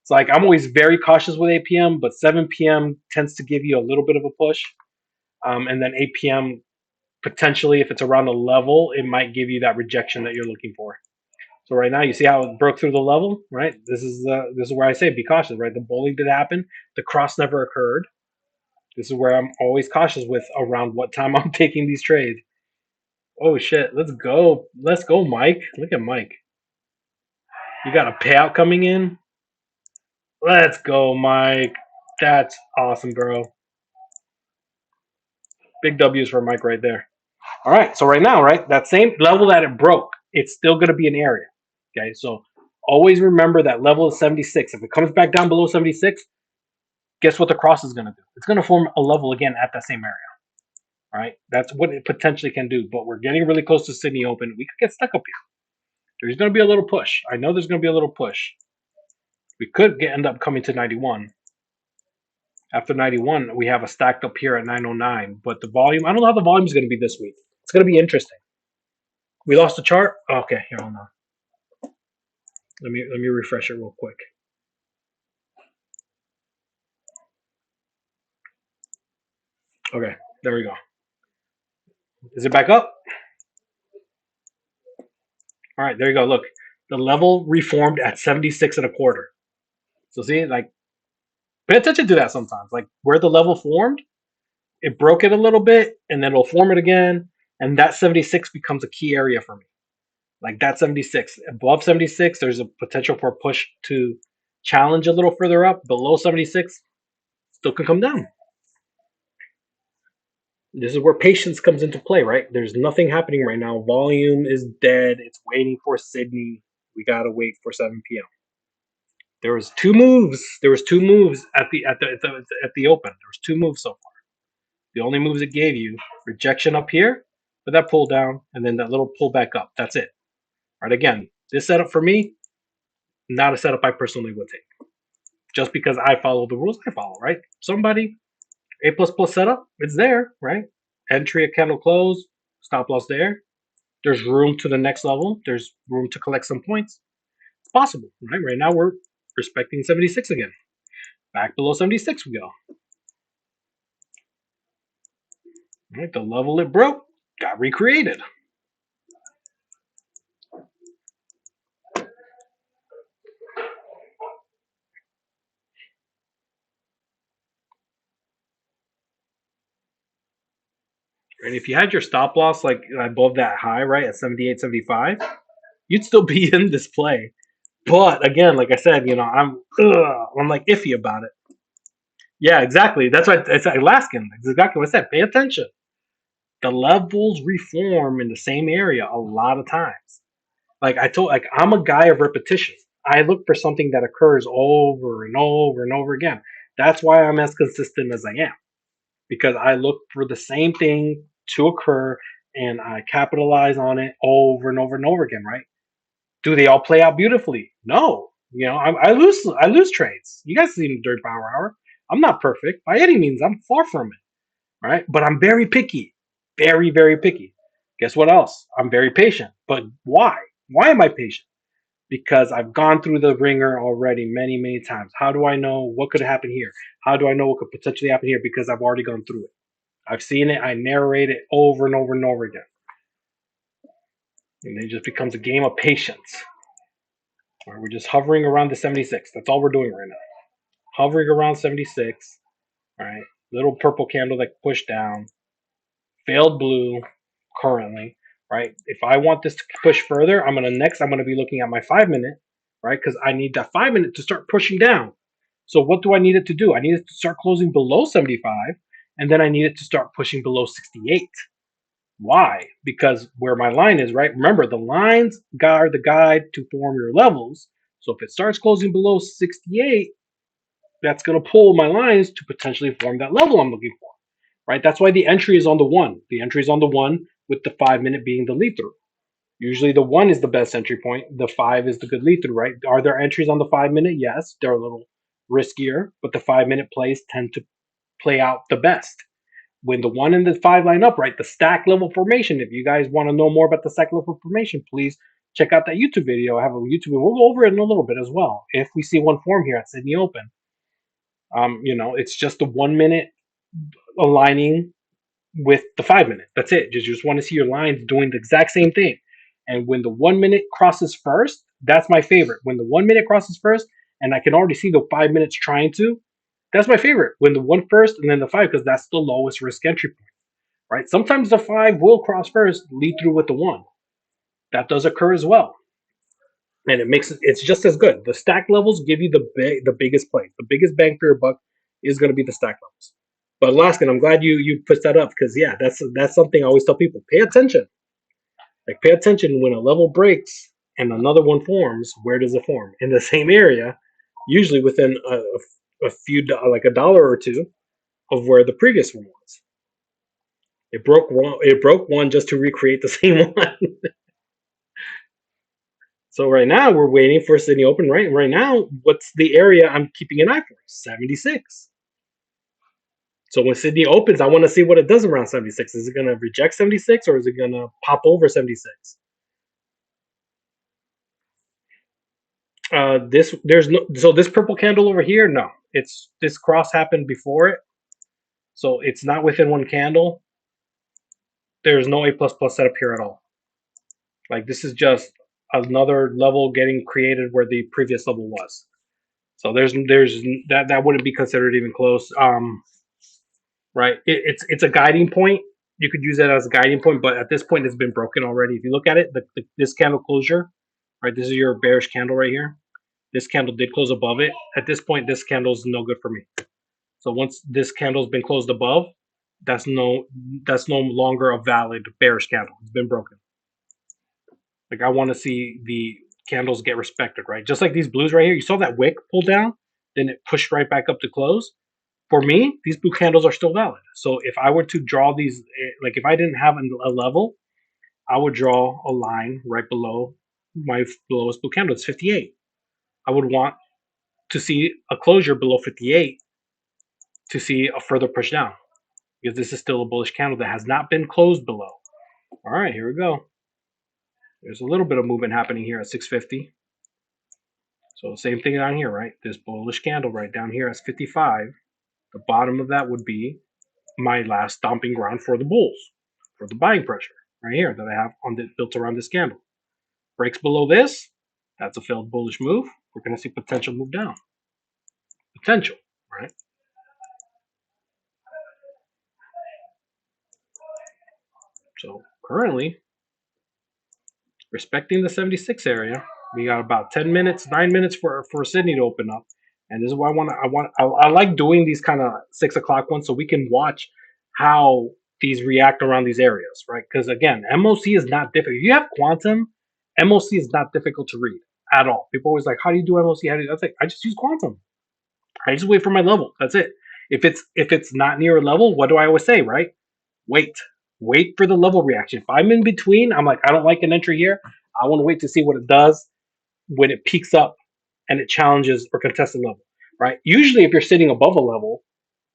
It's like I'm always very cautious with 8 p.m., but 7 p.m. tends to give you a little bit of a push. And then 8 p.m. potentially, if it's around the level, it might give you that rejection that you're looking for. So right now, you see how it broke through the level, right? This is where I say be cautious, right? The bulling did happen, the cross never occurred. This is where I'm always cautious with around what time I'm taking these trades. Oh shit, let's go, Mike. Look at Mike. You got a payout coming in. Let's go, Mike. That's awesome, bro. Big W's for Mike right there. All right, so right now, right, that same level that it broke, it's still going to be an area. Okay, so always remember that level is 76. If it comes back down below 76, guess what the cross is going to do? It's going to form a level again at that same area. All right, that's what it potentially can do. But we're getting really close to Sydney Open. We could get stuck up here. There's going to be a little push. I know there's going to be a little push. We could end up coming to 91. After 91, we have a stacked up here at 909. But the volume, I don't know how the volume is going to be this week. It's going to be interesting. We lost the chart. Okay, here, hold on. Let me refresh it real quick. Okay, there we go. Is it back up? All right, there you go. Look, the level reformed at 76 and a quarter. So see, like, pay attention to that sometimes. Like where the level formed, it broke it a little bit, and then it'll form it again, and that 76 becomes a key area for me. Like that 76, above 76, there's a potential for a push to challenge a little further up. Below 76, still can come down. This is where patience comes into play, right? There's nothing happening right now. Volume is dead. It's waiting for Sydney. We gotta wait for 7 p.m. There was two moves. There was two moves at the open. There was two moves so far. The only moves it gave you rejection up here, but that pull down, and then that little pull back up. That's it. All right. Again, this setup for me, not a setup I personally would take. Just because I follow the rules I follow, right? Somebody A plus plus setup, it's there, right? Entry at candle close, stop loss there. There's room to the next level. There's room to collect some points. It's possible, right? Right now we're respecting 76 again. Back below 76 we go. Right, the level it broke got recreated. And if you had your stop loss like above that high, right, at 78, 75, you'd still be in this play. But again, like I said, I'm like iffy about it. Yeah, exactly. That's why it's Alaskan. That's exactly what I said. Pay attention. The levels reform in the same area a lot of times. Like I'm a guy of repetition. I look for something that occurs over and over and over again. That's why I'm as consistent as I am. Because I look for the same thing to occur and I capitalize on it over and over and over again, right? Do they all play out beautifully? No. I lose trades. You guys see the Dirt Power Hour. I'm not perfect by any means. I'm far from it, right? But I'm very picky, very very picky. Guess what else? I'm very patient. But why? Why am I patient? Because I've gone through the ringer already many times. How do I know what could happen here? How do I know what could potentially happen here? Because I've already gone through it. I've seen it. I narrate it over and over and over again. And it just becomes a game of patience. Right, we're just hovering around the 76. That's all we're doing right now. Hovering around 76. All right. Little purple candle that pushed down. Failed blue currently. Right. If I want this to push further, I'm gonna be looking at my 5 minute, right? Because I need that 5 minute to start pushing down. So what do I need it to do? I need it to start closing below 75, and then I need it to start pushing below 68. Why? Because where my line is, right? Remember, the lines are the guide to form your levels. So if it starts closing below 68, that's going to pull my lines to potentially form that level I'm looking for, right? That's why the entry is on the one. The entry is on the one with the 5 minute being the lead through. Usually the one is the best entry point. The five is the good lead through, right? Are there entries on the 5 minute? Yes, they're a little riskier, but the 5 minute plays tend to play out the best. When the one and the five line up, right, the stack level formation. If you guys want to know more about the stack level formation, please check out that YouTube video. I have a YouTube, and we'll go over it in a little bit as well. If we see one form here at Sydney Open, it's just the 1 minute aligning with the 5 minute. That's it. Just want to see your lines doing the exact same thing. And when the 1 minute crosses first, that's my favorite. When the 1 minute crosses first, and I can already see the 5 minutes trying to, that's my favorite. When the one first and then the five, because that's the lowest risk entry point. Right? Sometimes the five will cross first, lead through with the one. That does occur as well, and it's just as good. The stack levels give you the biggest play, the biggest bang for your buck is going to be the stack levels. But Alaskan, I'm glad you put that up because yeah, that's something I always tell people. Pay attention. Like pay attention when a level breaks and another one forms. Where does it form? In the same area, usually within a few like $1 or two of where the previous one was. It broke one just to recreate the same one. So right now we're waiting for Sydney Open. Right now, what's the area I'm keeping an eye for? 76. So when Sydney opens, I want to see what it does around 76. Is it going to reject 76 or is it going to pop over 76? This purple candle over here. No, it's this cross happened before it, so it's not within one candle. There's no A plus plus setup here at all. Like this is just another level getting created where the previous level was. So there's that wouldn't be considered even close. Right? It's a guiding point. You could use that as a guiding point, but at this point, it's been broken already. If you look at it, this candle closure, right? This is your bearish candle right here. This candle did close above it. At this point, this candle is no good for me. So once this candle's been closed above, that's no longer a valid bearish candle. It's been broken. Like I want to see the candles get respected, right? Just like these blues right here. You saw that wick pull down, then it pushed right back up to close. For me, these blue candles are still valid. So if I were to draw these, like if I didn't have a level, I would draw a line right below my lowest blue candle. It's 58. I would want to see a closure below 58 to see a further push down because this is still a bullish candle that has not been closed below. All right, here we go. There's a little bit of movement happening here at 650. So same thing down here, right? This bullish candle right down here at 55. The bottom of that would be my last stomping ground for the bulls, for the buying pressure right here that I have built around this candle. Breaks below this, that's a failed bullish move. We're going to see potential move down. Potential, right? So currently, respecting the 76 area, we got about 10 minutes, 9 minutes for Sydney to open up. And this is why I like doing these kind of 6 o'clock ones so we can watch how these react around these areas, right? Because again, MOC is not difficult. If you have quantum, MOC is not difficult to read at all. People always like, how do you do MOC? That's like, I just use quantum. I just wait for my level. That's it. If it's not near a level, what do I always say, right? Wait for the level reaction. If I'm in between, I'm like, I don't like an entry here. I want to wait to see what it does when it peaks up and it challenges or contests a level, right? Usually, if you're sitting above a level,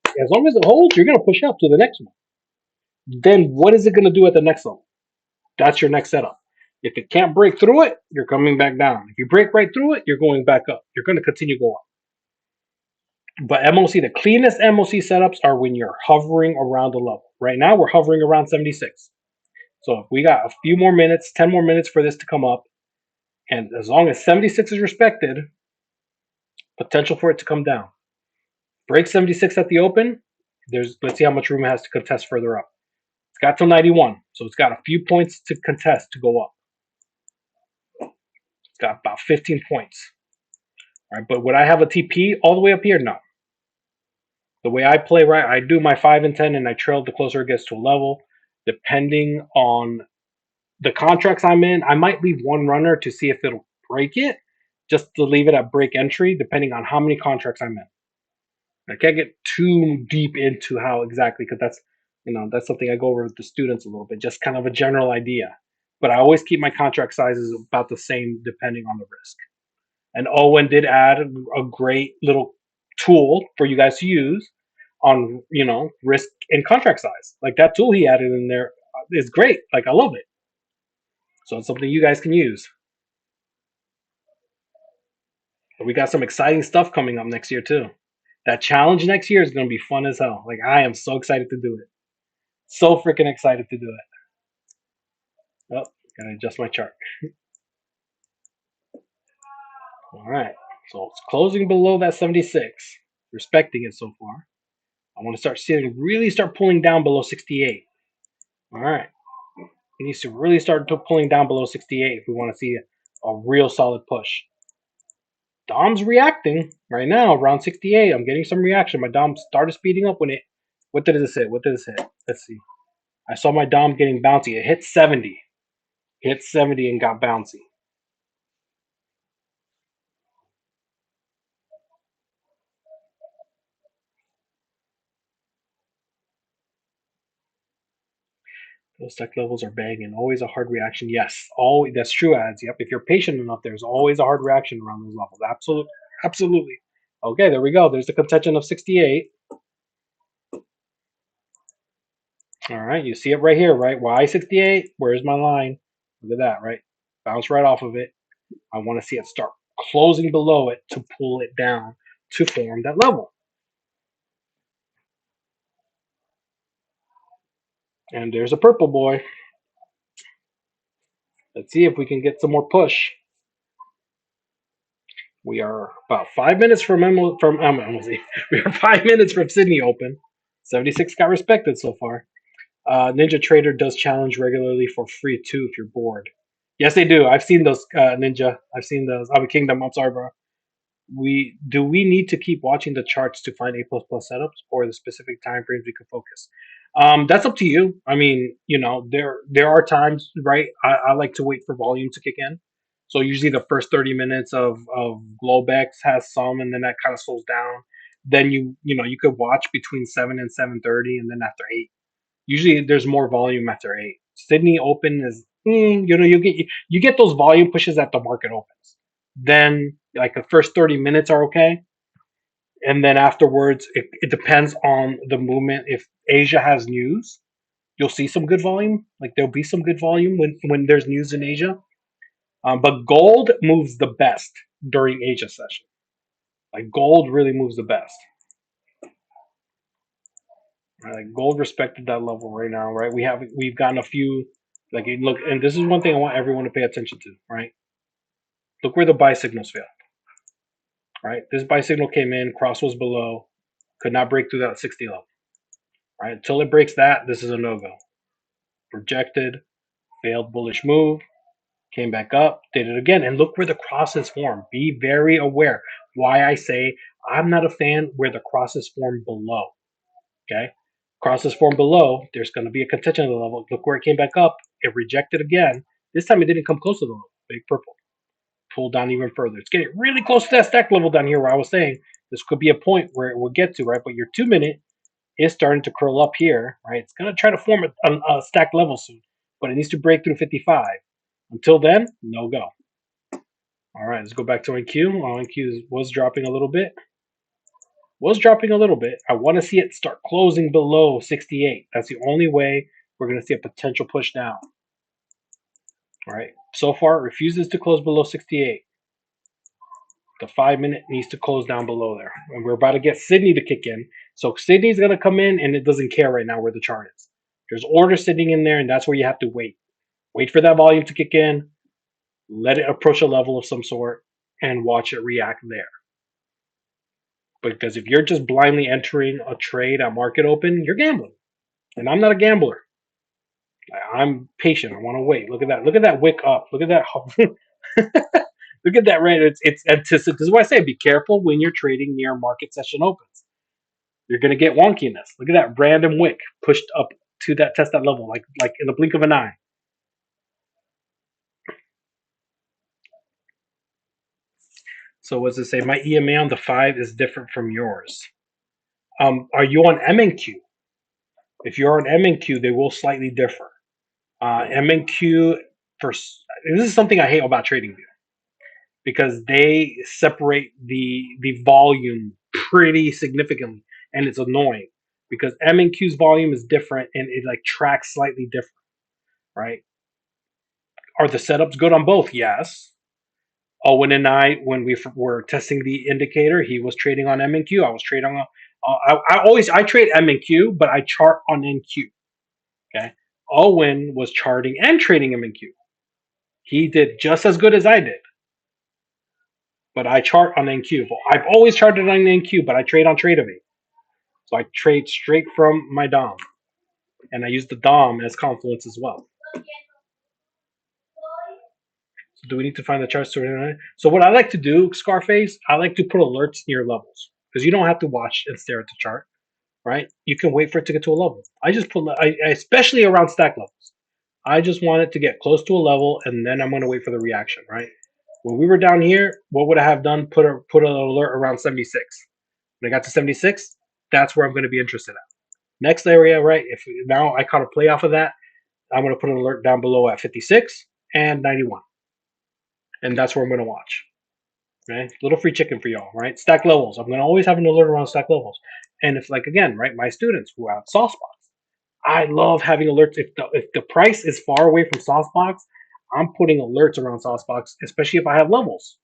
as long as it holds, you're going to push up to the next one. Then what is it going to do at the next level? That's your next setup. If it can't break through it, you're coming back down. If you break right through it, you're going back up. You're going to continue going up. But MOC, the cleanest MOC setups are when you're hovering around the level. Right now, we're hovering around 76. So if we got a few more minutes, 10 more minutes for this to come up, and as long as 76 is respected, potential for it to come down. Break 76 at the open. Let's see how much room it has to contest further up. It's got till 91, so it's got a few points to contest to go up. It's got about 15 points. All right, but would I have a TP all the way up here? No. The way I play, right, I do my 5 and 10, and I trail the closer it gets to a level. Depending on the contracts I'm in, I might leave one runner to see if it'll break it, just to leave it at break entry, depending on how many contracts I'm in. I can't get too deep into how exactly, because that's something I go over with the students a little bit, just kind of a general idea. But I always keep my contract sizes about the same depending on the risk. And Owen did add a great little tool for you guys to use on risk and contract size. Like that tool he added in there is great. Like I love it. So it's something you guys can use. But we got some exciting stuff coming up next year too. That challenge next year is going to be fun as hell. Like I am so excited to do it. So freaking excited to do it. Oh, gotta adjust my chart. All right. So it's closing below that 76, respecting it so far. I want to really start pulling down below 68. All right. It needs to really start pulling down below 68 if we want to see a real solid push. Dom's reacting right now around 68. I'm getting some reaction. My Dom started speeding up when it. What did this hit? What did this hit? Let's see. I saw my Dom getting bouncy. It hit 70. Hit 70 and got bouncy. Those tech levels are banging. Always a hard reaction. Yes, always. That's true, ads. Yep. If you're patient enough, there's always a hard reaction around those levels. Absolutely. Absolutely. Okay, there we go. There's the contention of 68. All right, you see it right here, right? Y68. Where's my line? Look at that, right? Bounce right off of it. I want to see it start closing below it to pull it down to form that level. And there's a purple boy. Let's see if we can get some more push. We are about 5 minutes from we are 5 minutes from Sydney Open. 76 got respected so far. Ninja Trader does challenge regularly for free too if you're bored. Yes, they do. I've seen those, Ninja. I've seen those. I'm a Kingdom. I'm sorry, bro. We need to keep watching the charts to find A plus plus setups or the specific time frames we can focus. That's up to you. I mean, there are times, right? I like to wait for volume to kick in. So usually the first 30 minutes of Globex has some, and then that kind of slows down. Then you could watch between 7 and 7:30, and then after 8, usually there's more volume after 8. Sydney Open is, you get those volume pushes at the market opens. Then like the first 30 minutes are okay, and then afterwards it depends on the movement. If Asia has news, you'll see some good volume. Like there'll be some good volume when there's news in Asia. But gold moves the best during Asia session. Like gold really moves the best. Right? Like gold respected that level right now, right? We've gotten a few, like look, and this is one thing I want everyone to pay attention to, right? Look where the buy signals failed, right? This buy signal came in, cross was below, could not break through that 60 level, right? Until it breaks that, this is a no go. Rejected, failed bullish move, came back up, did it again, and look where the crosses form. Be very aware. Why I say I'm not a fan where the crosses form below. Okay, crosses form below. There's going to be a contention of the level. Look where it came back up. It rejected again. This time it didn't come close to the level. Big purple. Pull down even further. It's getting really close to that stack level down here where I was saying this could be a point where it will get to, right? But your 2 minute is starting to curl up here, right? It's going to try to form a stack level soon, but it needs to break through 55. Until then, no go. All right, let's go back to NQ. NQ was dropping a little bit. I want to see it start closing below 68. That's the only way we're going to see a potential push down. All right. So far, it refuses to close below 68. The 5 minute needs to close down below there. And we're about to get Sydney to kick in. So Sydney's going to come in, and it doesn't care right now where the chart is. There's order sitting in there, and that's where you have to wait. Wait for that volume to kick in, let it approach a level of some sort, and watch it react there. Because if you're just blindly entering a trade at market open, you're gambling. And I'm not a gambler. I'm patient. I want to wait. Look at that. Look at that wick up. Look at that. Look at that. Right. It's anticipated. This is why I say be careful when you're trading near market session opens. You're going to get wonkiness. Look at that random wick pushed up to that test that level, like in the blink of an eye. So what's it say? My EMA on the 5 is different from yours. Are you on MNQ? If you're on MNQ, they will slightly differ. MNQ for this is something I hate about TradingView because they separate the volume pretty significantly, and it's annoying because MNQ's volume is different and it like tracks slightly different, right? Are the setups good on both? Yes. Owen and I, when we were testing the indicator, he was trading on MNQ. I was trading on. I trade MNQ, but I chart on NQ. Okay. Owen was charting and trading MNQ. He did just as good as I did, but I chart on NQ. Well, I've always charted on NQ, but I trade on Tradovate. So I trade straight from my DOM, and I use the DOM as Confluence as well. So do we need to find the charts? So what I like to do, Scarface, I like to put alerts near levels because you don't have to watch and stare at the chart, right? You can wait for it to get to a level. I just put, especially around stack levels. I just want it to get close to a level, and then I'm going to wait for the reaction, right? When we were down here, what would I have done? Put an alert around 76. When I got to 76, that's where I'm going to be interested at. Next area, right? If now I caught a play off of that, I'm going to put an alert down below at 56 and 91. And that's where I'm going to watch. Okay? Little free chicken for y'all, right? Stack levels. I'm going to always have an alert around stack levels. And if, like, again, right, my students who have soft spots, I love having alerts. If the price is far away from softbox, I'm putting alerts around softbox, especially if I have levels.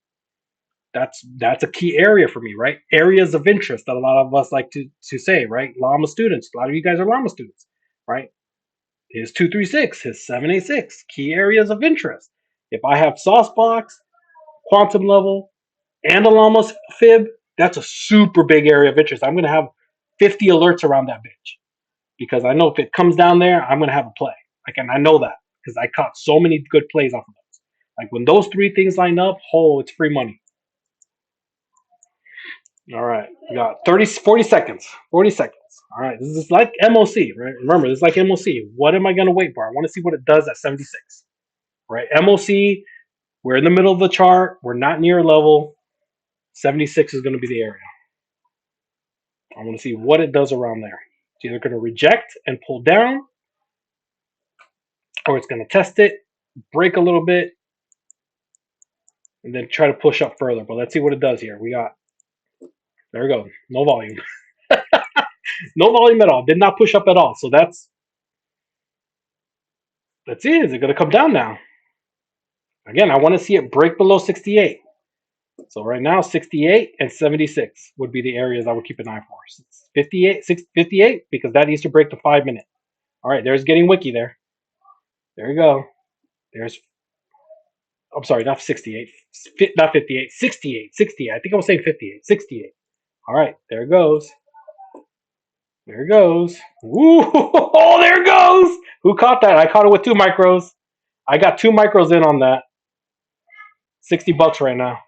That's a key area for me, right? Areas of interest that a lot of us like to say, right? Llama students. A lot of you guys are Llama students, right? His 236, his 786, key areas of interest. If I have softbox, quantum level, and a Llama fib, that's a super big area of interest. I'm going to have 50 alerts around that bitch. Because I know if it comes down there, I'm going to have a play. Like, and I know that because I caught so many good plays off of those. Like when those 3 things line up, it's free money. All right, we got 40 seconds. 40 seconds. All right, this is like MOC, right? Remember, this is like MOC. What am I going to wait for? I want to see what it does at 76, right? MOC, we're in the middle of the chart. We're not near level. 76 is going to be the area. I want to see what it does around there. It's either going to reject and pull down, or it's going to test it, break a little bit, and then try to push up further. But let's see what it does here. There we go. No volume. No volume at all. Did not push up at all. So let's see. Is it going to come down now? Again, I want to see it break below 68. So right now, 68 and 76 would be the areas I would keep an eye for. 58 because that needs to break the 5 minute. All right, there's getting wiki there. There you go. I'm sorry, not 68, not 58, 68, 68. I think I was saying 58, 68. All right, there it goes. There it goes. Woo! Oh, there it goes. Who caught that? I caught it with 2 micros. I got 2 micros in on that. $60 right now.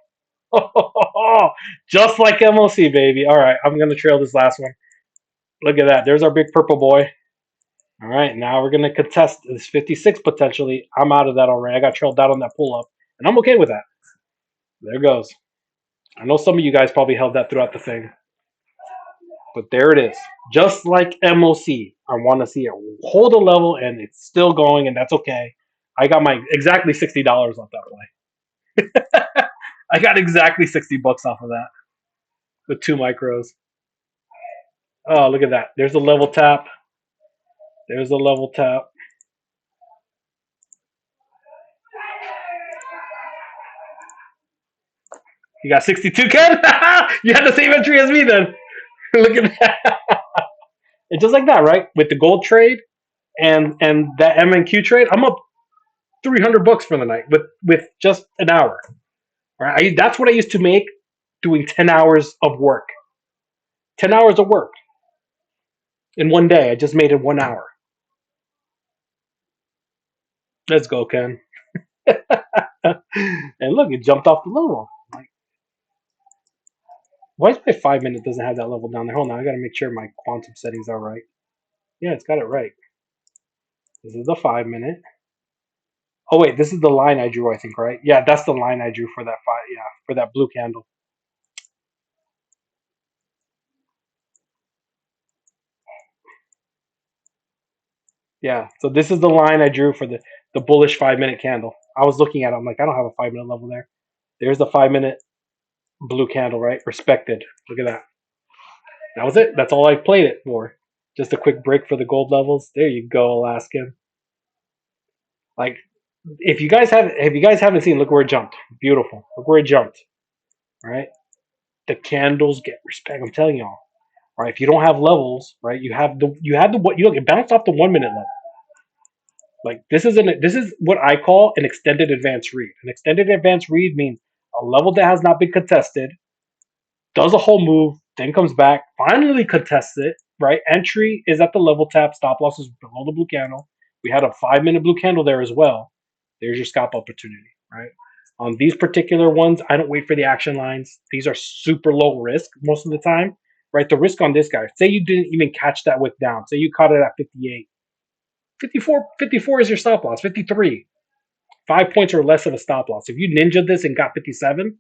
Just like MOC, baby. All right, I'm going to trail this last one. Look at that. There's our big purple boy. All right, now we're going to contest this 56 potentially. I'm out of that already. I got trailed down on that pull-up, and I'm okay with that. There it goes. I know some of you guys probably held that throughout the thing. But there it is. Just like MOC. I want to see it hold a level, and it's still going, and that's okay. I got my exactly $60 off that play. I got exactly $60 off of that with 2 micros. Oh, look at that. There's a level tap. There's a level tap. You got 62, Ken? You had the same entry as me then. Look at that. And just like that, right? With the gold trade, and that MNQ trade, I'm up $300 for the night with just an hour. Right? That's what I used to make doing 10 hours of work. 10 hours of work in one day. I just made it 1 hour. Let's go, Ken. And look, it jumped off the level. Like, why is my 5 minute doesn't have that level down there? Hold on, I gotta make sure my quantum settings are right. Yeah, it's got it right. This is the 5 minute. Oh wait, this is the line I drew, I think, right? Yeah, that's the line I drew for that five. Yeah, for that blue candle. Yeah, so this is the line I drew for the bullish 5 minute candle. I was looking at it, I'm like, I don't have a 5 minute level there. There's the 5 minute blue candle, right? Respected. Look at that. That was it. That's all I played it for. Just a quick break for the gold levels. There you go, Alaskan. Like, if you guys haven't seen, look where it jumped. Beautiful. Look where it jumped. Right? The candles get respect. I'm telling y'all. Right? If you don't have levels, right? You have the what you look. It bounced off the 1 minute level. Like this is what I call an extended advance read. An extended advance read means a level that has not been contested, does a whole move, then comes back, finally contests it, right? Entry is at the level tap, stop loss is below the blue candle. We had a 5 minute blue candle there as well. There's your scalp opportunity, right? On these particular ones, I don't wait for the action lines. These are super low risk most of the time, right? The risk on this guy, say you didn't even catch that wick down, say you caught it at 58. 54 is your stop loss, 53. 5 points or less of a stop loss. If you ninja this and got 57,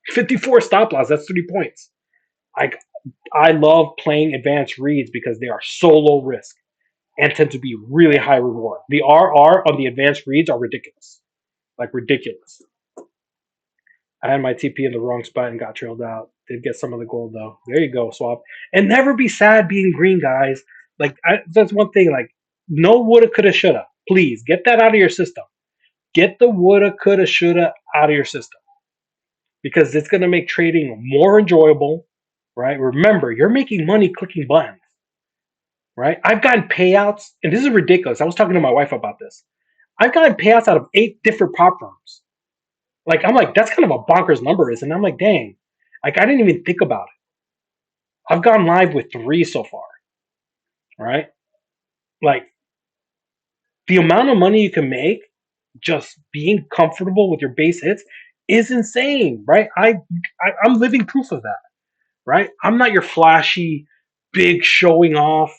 54 stop loss, that's 3 points. Like, I love playing advanced reads because they are so low risk and tend to be really high reward. The RR on the advanced reads are ridiculous. Like, ridiculous. I had my TP in the wrong spot and got trailed out. Did get some of the gold though. There you go, swap. And never be sad being green, guys. Like, that's one thing. Like, no woulda, coulda, shoulda. Please get that out of your system. Get the woulda, coulda, shoulda out of your system because it's going to make trading more enjoyable, right? Remember, you're making money clicking buttons, right? I've gotten payouts, and this is ridiculous. I was talking to my wife about this. I've gotten payouts out of 8 different prop firms. Like, I'm like, that's kind of a bonkers number, isn't it? I'm like, dang. Like, I didn't even think about it. I've gone live with 3 so far, right? Like, the amount of money you can make just being comfortable with your base hits is insane, right? I'm living proof of that, right? I'm not your flashy, big showing off,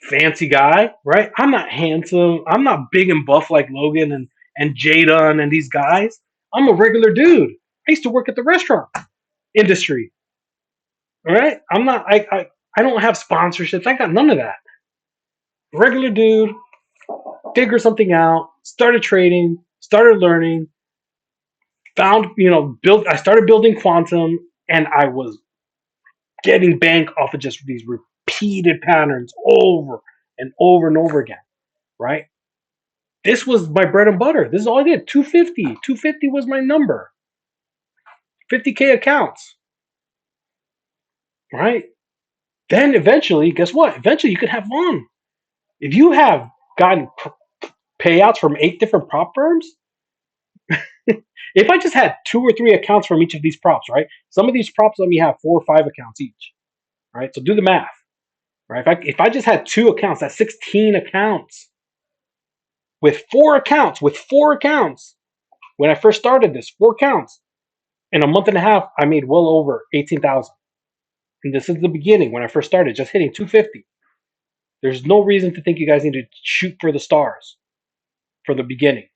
fancy guy, right? I'm not handsome. I'm not big and buff like Logan and Jadon and these guys. I'm a regular dude. I used to work at the restaurant industry, all right? I'm not. I don't have sponsorships. I got none of that. Regular dude, figure something out. Started trading. Started learning. Found built. I started building quantum, and I was getting bank off of just these repeated patterns over and over and over again, right? This was my bread and butter. This is all I did. 250. 250 was my number. 50K accounts, right? Then eventually, guess what? Eventually you could have fun. If you have gotten payouts from 8 different prop firms, if I just had 2 or 3 accounts from each of these props, right? Some of these props let me have 4 or 5 accounts each, right? So do the math, right? If I just had 2 accounts, that's 16 accounts. With 4 accounts, when I first started this, 4 accounts. In a month and a half, I made well over 18,000. And this is the beginning when I first started, just hitting 250. There's no reason to think you guys need to shoot for the stars for the beginning.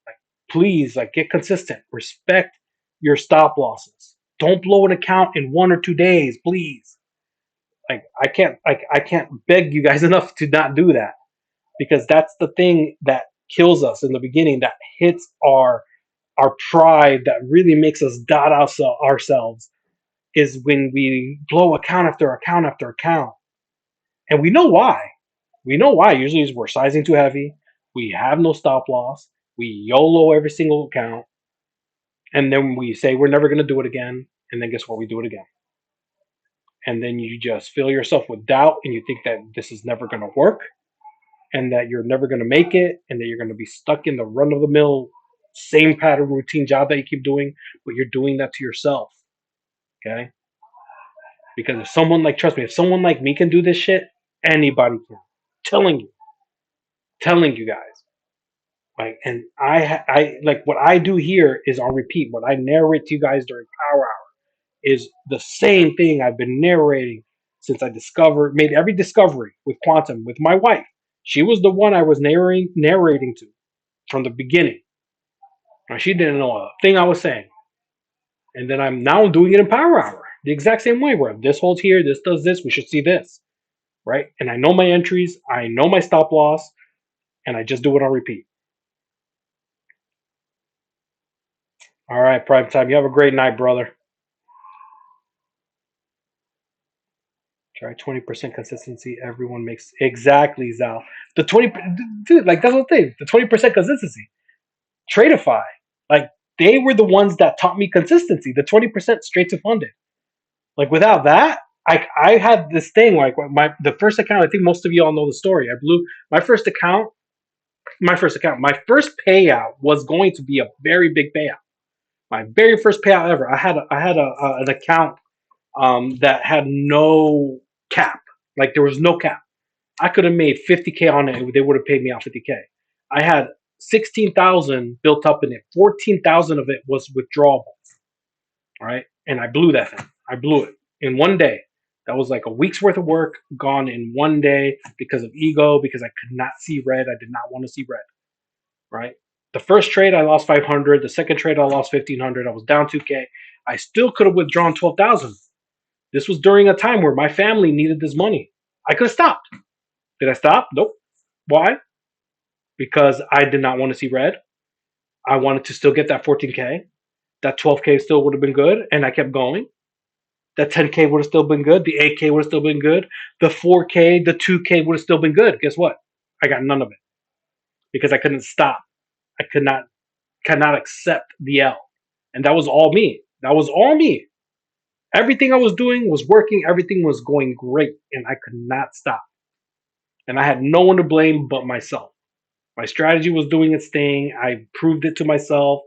Like, please, like, get consistent. Respect your stop losses. Don't blow an account in 1 or 2 days, please. Like, I can't beg you guys enough to not do that because that's the thing that kills us in the beginning. That hits our pride. That really makes us doubt ourselves. Is when we blow account after account after account. And we know why. We know why. Usually is we're sizing too heavy. We have no stop loss. We YOLO every single account. And then we say we're never going to do it again. And then guess what? We do it again. And then you just fill yourself with doubt and you think that this is never going to work. and that you're never going to make it, and that you're going to be stuck in the run of the mill, same pattern routine job that you keep doing, but you're doing that to yourself. Okay? Because if someone like, trust me, if someone like me can do this shit, anybody can. Telling you, telling you guys. Like, and I like what I do here is on repeat. What I narrate to you guys during Power Hour is the same thing I've been narrating since I made every discovery with quantum with my wife. She was the one I was narrating to from the beginning. Now, she didn't know a thing I was saying, and then I'm now doing it in Power Hour the exact same way. Where this holds here, this does this, we should see this, right? And I know my entries, I know my stop loss, and I just do it on repeat. All right, prime time. You have a great night, brother. Try 20% consistency. Everyone makes exactly, Zal. The 20, dude, like that's the thing. The 20% consistency. Tradeify, like they were the ones that taught me consistency. The 20% straight to funded. Like without that, I had this thing like the first account. I think most of you all know the story. I blew my first account. My first account. My first payout was going to be a very big payout. My very first payout ever. I had an account that had no cap. Like there was no cap. I could have made 50K on it. They would have paid me out 50K. I had 16,000 built up in it. 14,000 of it was withdrawable. All right, and I blew that thing. I blew it in one day. That was like a week's worth of work gone in one day because of ego. Because I could not see red. I did not want to see red. Right. The first trade I lost 500. The second trade I lost 1,500. I was down 2K. I still could have withdrawn 12,000. This was during a time where my family needed this money. I could have stopped. Did I stop? Nope. Why? Because I did not want to see red. I wanted to still get that 14K. That 12K still would have been good, and I kept going. That 10K would have still been good. The 8K would have still been good. The 4K, the 2K would have still been good. Guess what? I got none of it because I couldn't stop. I cannot accept the L, and that was all me. That was all me. Everything I was doing was working. Everything was going great, and I could not stop. And I had no one to blame but myself. My strategy was doing its thing. I proved it to myself.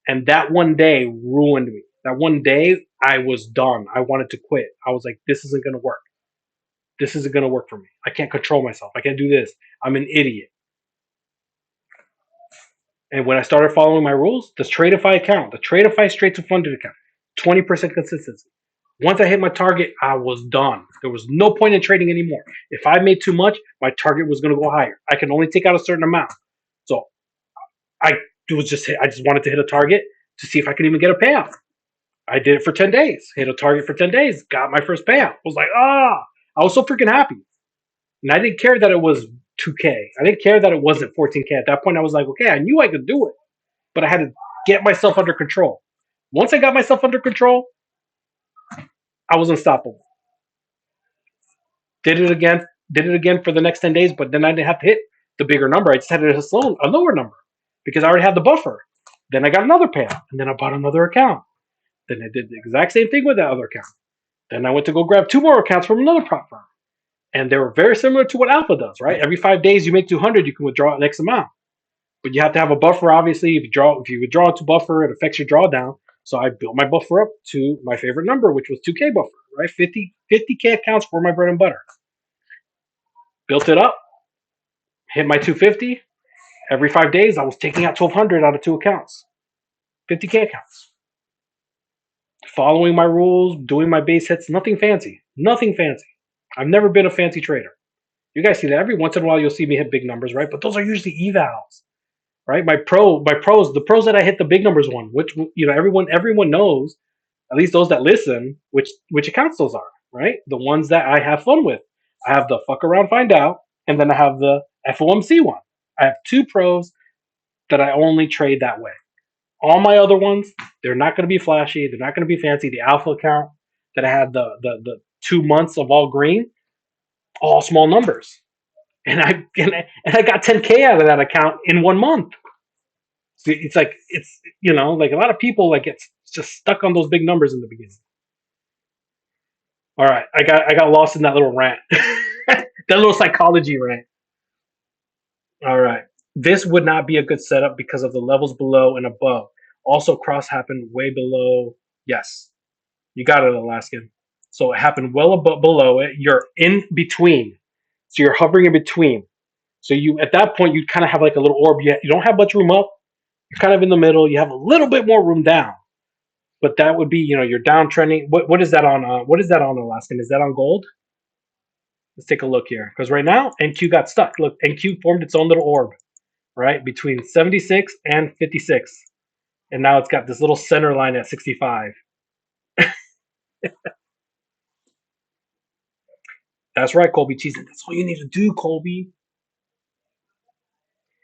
And that one day ruined me. That one day, I was done. I wanted to quit. I was like, this isn't going to work. This isn't going to work for me. I can't control myself. I can't do this. I'm an idiot. And when I started following my rules, the Tradeify account, the Tradeify straight to funded account, 20% consistency. Once I hit my target, I was done. There was no point in trading anymore. If I made too much, my target was going to go higher. I can only take out a certain amount. So I I just wanted to hit a target to see if I could even get a payout. I did it for 10 days, hit a target for 10 days, got my first payout. I was like, I was so freaking happy. And I didn't care that it was 2K. I didn't care that it wasn't 14K. At that point, I was like, okay, I knew I could do it, but I had to get myself under control. Once I got myself under control, I was unstoppable. Did it again for the next 10 days, but then I didn't have to hit the bigger number. I just had to hit a lower number because I already had the buffer. Then I got another payout, and then I bought another account. Then I did the exact same thing with that other account. Then I went to go grab two more accounts from another prop firm. And they were very similar to what Alpha does, right? Every 5 days you make 200, you can withdraw an X amount. But you have to have a buffer, obviously. If you withdraw to buffer, it affects your drawdown. So I built my buffer up to my favorite number, which was 2K buffer, right? 50K accounts for my bread and butter. Built it up, hit my 250. Every 5 days, I was taking out 1,200 out of two accounts, 50K accounts. Following my rules, doing my base hits, nothing fancy. Nothing fancy. I've never been a fancy trader. You guys see that every once in a while you'll see me hit big numbers, right? But those are usually evals, right? My pros, the pros that I hit the big numbers on, which everyone knows, at least those that listen, which accounts those are, right? The ones that I have fun with. I have the fuck around, find out, and then I have the FOMC one. I have two pros that I only trade that way. All my other ones, they're not going to be flashy. They're not going to be fancy. The alpha account that I had the 2 months of all green, all small numbers, and I got 10K out of that account in 1 month. So it's like like a lot of people like get just stuck on those big numbers in the beginning. All right, I got lost in that little rant, that little psychology rant. All right. This would not be a good setup because of the levels below and above. Also, cross happened way below. Yes, you got it, Alaskan. So it happened well above below it. You're in between. So you're hovering in between. So you at that point you kind of have like a little orb. You don't have much room up. You're kind of in the middle. You have a little bit more room down. But that would be, you're downtrending. What is that on? What is that on, Alaskan? Is that on gold? Let's take a look here. Because right now NQ got stuck. Look, NQ formed its own little orb, right, between 76 and 56, and now it's got this little center line at 65. That's right, Colby Cheese. That's all you need to do, Colby.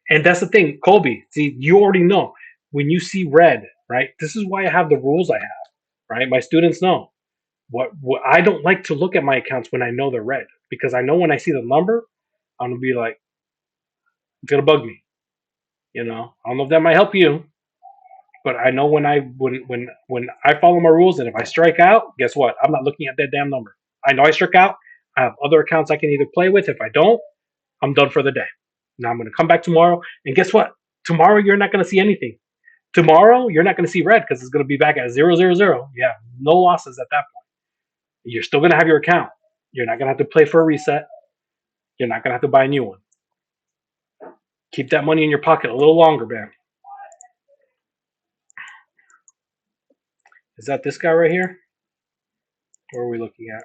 And that's the thing, Colby. See, you already know when you see red, right? This is why I have the rules I have, right? My students know what I don't like to look at my accounts when I know they're red because I know when I see the number, I'm gonna be like, it's gonna bug me. I don't know if that might help you, but I know when I follow my rules and if I strike out, guess what? I'm not looking at that damn number. I know I struck out. I have other accounts I can either play with. If I don't, I'm done for the day. Now I'm gonna come back tomorrow, and guess what? Tomorrow you're not gonna see anything. Tomorrow you're not gonna see red because it's gonna be back at 000. You have no losses at that point. You're still gonna have your account. You're not gonna have to play for a reset. You're not gonna have to buy a new one. Keep that money in your pocket a little longer, man. Is that this guy right here? What are we looking at?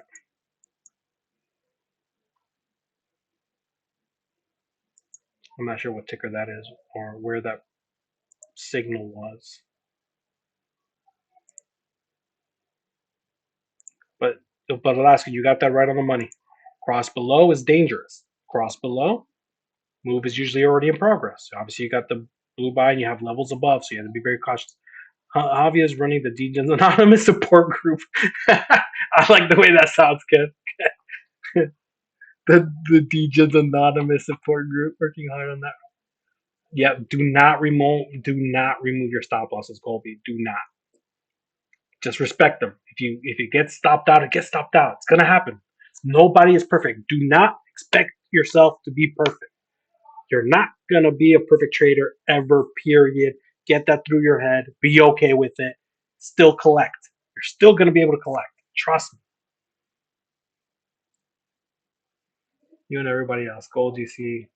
I'm not sure what ticker that is or where that signal was. But Alaska, you got that right on the money. Cross below is dangerous. Cross below, move is usually already in progress. Obviously, you got the blue buy and you have levels above, so you have to be very cautious. Javi is running the DJs Anonymous support group. I like the way that sounds, kid. The DJs Anonymous support group working hard on that. Yeah, do not remove your stop losses, Colby. Do not. Just respect them. If you get stopped out, it gets stopped out. It's gonna happen. Nobody is perfect. Do not expect yourself to be perfect. You're not gonna be a perfect trader ever. Period. Get that through your head. Be okay with it. Still collect. You're still gonna be able to collect. Trust me. You and everybody else. Gold GC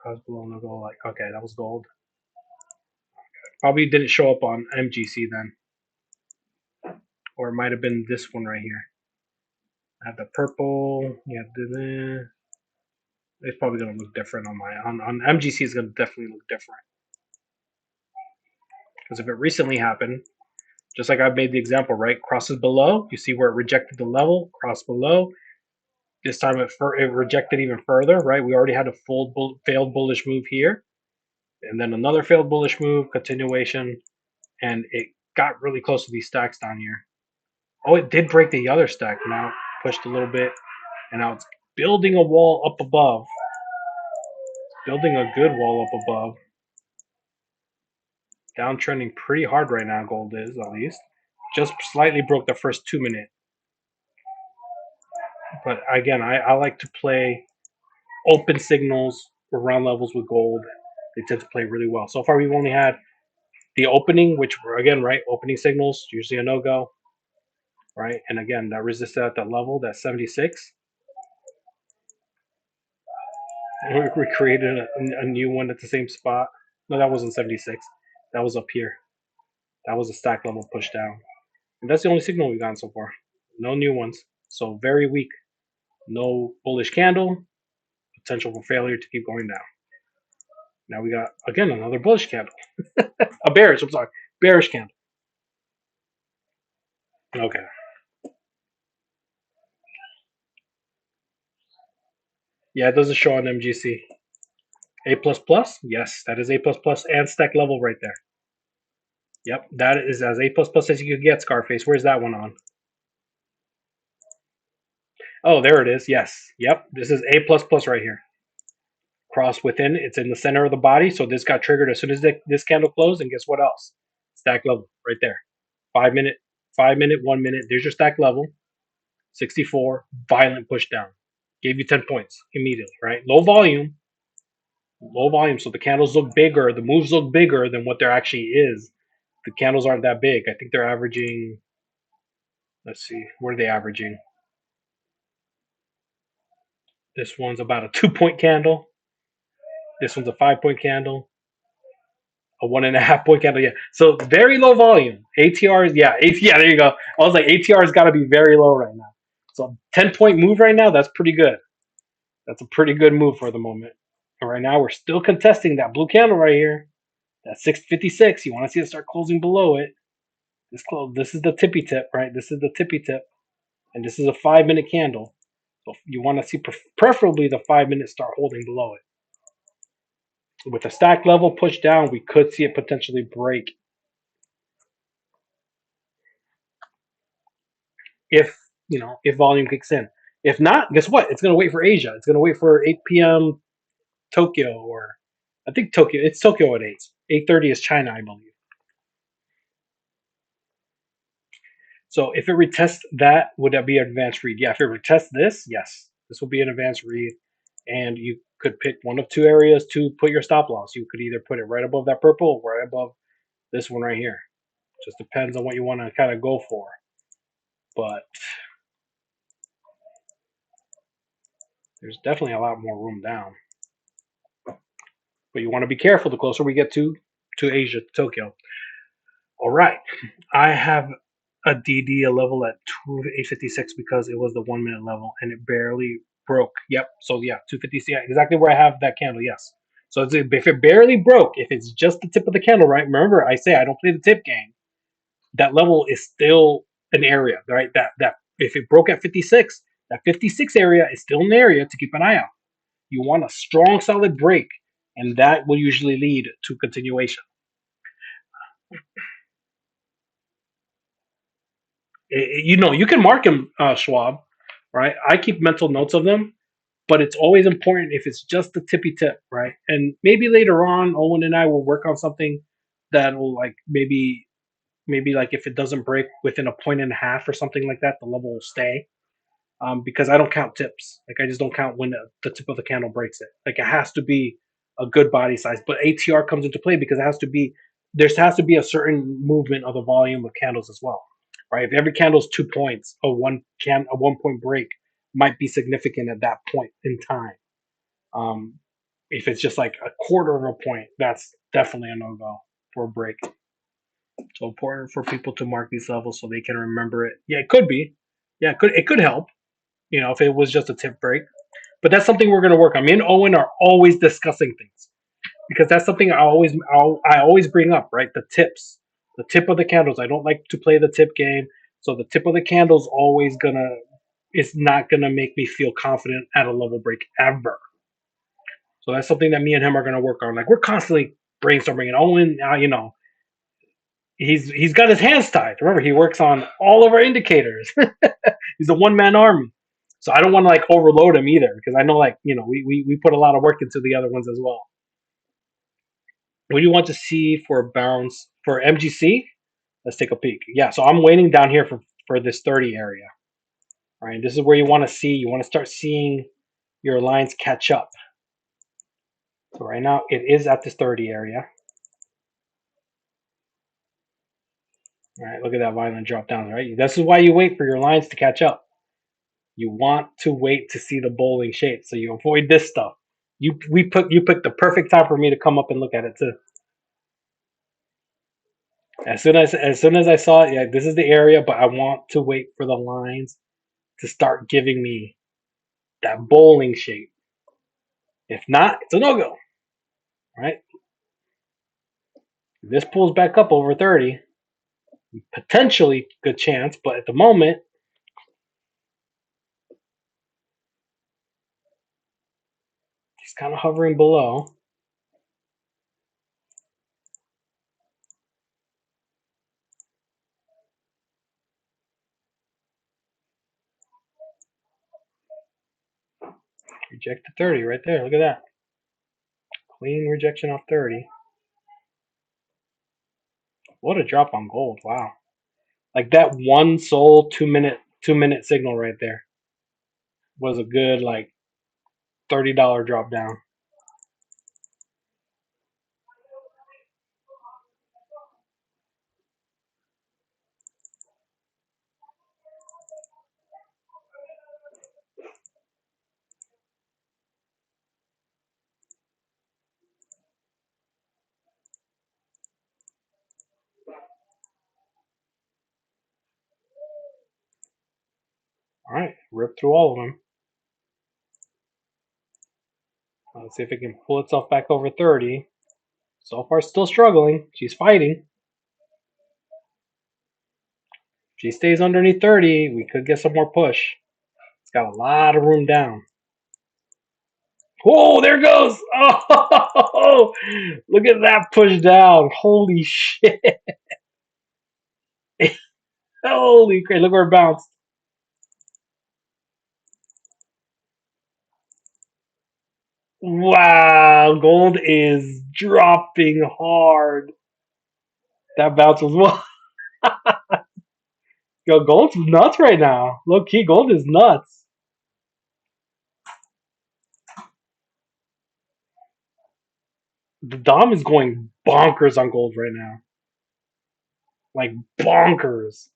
cross below no go like okay, that was gold. Probably didn't show up on MGC then. Or it might have been this one right here. I have the purple. Yeah, it's probably gonna look different on MGC. Is gonna definitely look different because if it recently happened, just like I made the example, right? Crosses below, you see where it rejected the level. Cross below. This time it rejected even further, right? We already had a failed bullish move here, and then another failed bullish move, continuation, and it got really close to these stacks down here. Oh, it did break the other stack. Now pushed a little bit, and now it's building a wall up above. Building a good wall up above. Downtrending pretty hard right now, gold is, at least. Just slightly broke the first 2 minute. But again, I like to play open signals around levels with gold. They tend to play really well. So far, we've only had the opening, which were, again, right, opening signals, usually a no-go, right? And again, that resisted at that level, that 76. We created a new one at the same spot. No, that wasn't 76. That was up here. That was a stack level push down. And that's the only signal we've gotten so far. No new ones. So very weak. No bullish candle. Potential for failure to keep going down. Now we got, again, another bullish candle. A bearish, I'm sorry. Bearish candle. Okay. Yeah, it doesn't show on MGC. A++? Yes, that is A++ and stack level right there. Yep, that is as A++ as you could get, Scarface. Where's that one on? Oh, there it is. Yes. Yep, this is A++ right here. Cross within, it's in the center of the body, so this got triggered as soon as this candle closed, and guess what else? Stack level right there. 5 minute, 1 minute. There's your stack level. 64, violent push down. Gave you 10 points immediately, right? Low volume, Low volume, so the candles look bigger, the moves look bigger than what there actually is. The candles aren't that big. I think they're averaging. Let's see, what are they averaging? This one's about a 2 point candle. This one's a 5 point candle. A 1.5 point candle. Yeah, so very low volume. ATRs, yeah, yeah. There you go. I was like, ATR's got to be very low right now. So 10 point move right now. That's pretty good. That's a pretty good move for the moment. And right now we're still contesting that blue candle right here. That 656. You want to see it start closing below it. This is the tippy tip, right? This is the tippy tip, and this is a 5 minute candle. So you want to see preferably the 5 minutes start holding below it. With a stack level push down, we could see it potentially break if if volume kicks in. If not, guess what? It's gonna wait for Asia. It's gonna wait for 8 p.m. Tokyo, or I think Tokyo. It's Tokyo at 8. 8:30 is China, I believe. So if it retests that, would that be an advanced read? Yeah, if it retests this, yes, this will be an advanced read, and you could pick one of two areas to put your stop loss. You could either put it right above that purple, or right above this one right here. Just depends on what you want to kind of go for. But there's definitely a lot more room down. But you want to be careful the closer we get to Asia, to Tokyo. All right, I have a DD a level at 856 because it was the 1 minute level and it barely broke. Yep. So yeah, 256. Yeah, exactly where I have that candle. Yes. So if it barely broke, if it's just the tip of the candle, right? Remember, I say I don't play the tip game. That level is still an area, right? That if it broke at 56, that 56 area is still an area to keep an eye out. You want a strong, solid break, and that will usually lead to continuation. You can mark them, Schwab, right? I keep mental notes of them, but it's always important if it's just the tippy tip, right? And maybe later on, Owen and I will work on something that will like maybe like if it doesn't break within a point and a half or something like that, the level will stay. Because I don't count tips. Like I just don't count when the tip of the candle breaks it. Like it has to be a good body size. But ATR comes into play because there has to be a certain movement of the volume of candles as well, right? If every candle is 2 points, a 1 point break might be significant at that point in time. Um, if it's just like a quarter of a point, that's definitely a no go for a break. So important for people to mark these levels so they can remember it. Yeah, it could be. Yeah, it could help if it was just a tip break. But that's something we're going to work on. Me and Owen are always discussing things because that's something I always bring up, right? The tips, the tip of the candles. I don't like to play the tip game, so the tip of the candles always gonna it's not gonna make me feel confident at a level break ever. So that's something that me and him are gonna work on. Like we're constantly brainstorming. And Owen, he's got his hands tied. Remember, he works on all of our indicators. He's a one man army. So I don't want to like overload him either because I know like we put a lot of work into the other ones as well. What do you want to see for bounce for MGC? Let's take a peek. Yeah, so I'm waiting down here for this 30 area. All right, this is where you want to see. You want to start seeing your lines catch up. So right now it is at this 30 area. All right, look at that violent drop down. Right, this is why you wait for your lines to catch up. You want to wait to see the bowling shape, so you avoid this stuff. You picked the perfect time for me to come up and look at it too. As soon as I saw it, yeah, this is the area, but I want to wait for the lines to start giving me that bowling shape. If not, it's a no go. Right? If this pulls back up over 30, potentially good chance, but at the moment, it's kind of hovering below. Reject the 30 right there. Look at that. Clean rejection off 30. What a drop on gold. Wow. Like that one sold 2 minute signal right there was a good like $30 drop down. All right, rip through all of them. Let's see if it can pull itself back over 30. So far, still struggling. She's fighting. If she stays underneath 30, we could get some more push. It's got a lot of room down. Whoa, there it goes. Oh, look at that push down. Holy shit. Holy crap. Look where it bounced. Wow, gold is dropping hard. That bounce was well. Yo, gold's nuts right now. Low key, gold is nuts. The Dom is going bonkers on gold right now. Like bonkers.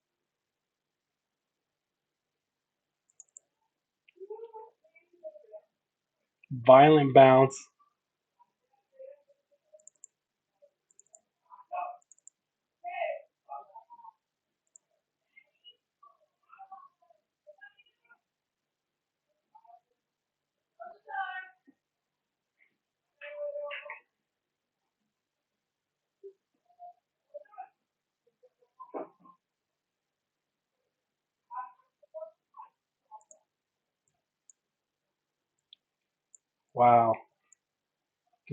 Violent bounce. Wow.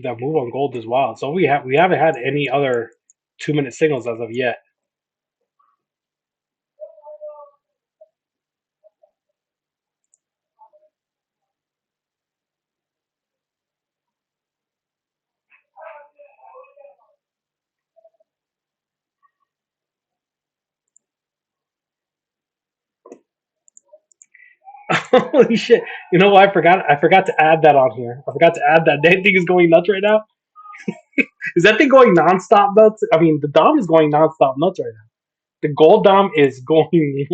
That move on gold is wild. So we haven't had any other 2 minute signals as of yet. Holy shit! You know what? I forgot to add that on here. I forgot to add that. That thing is going nuts right now. Is that thing going nonstop nuts? I mean, the Dom is going nonstop nuts right now. The gold Dom is going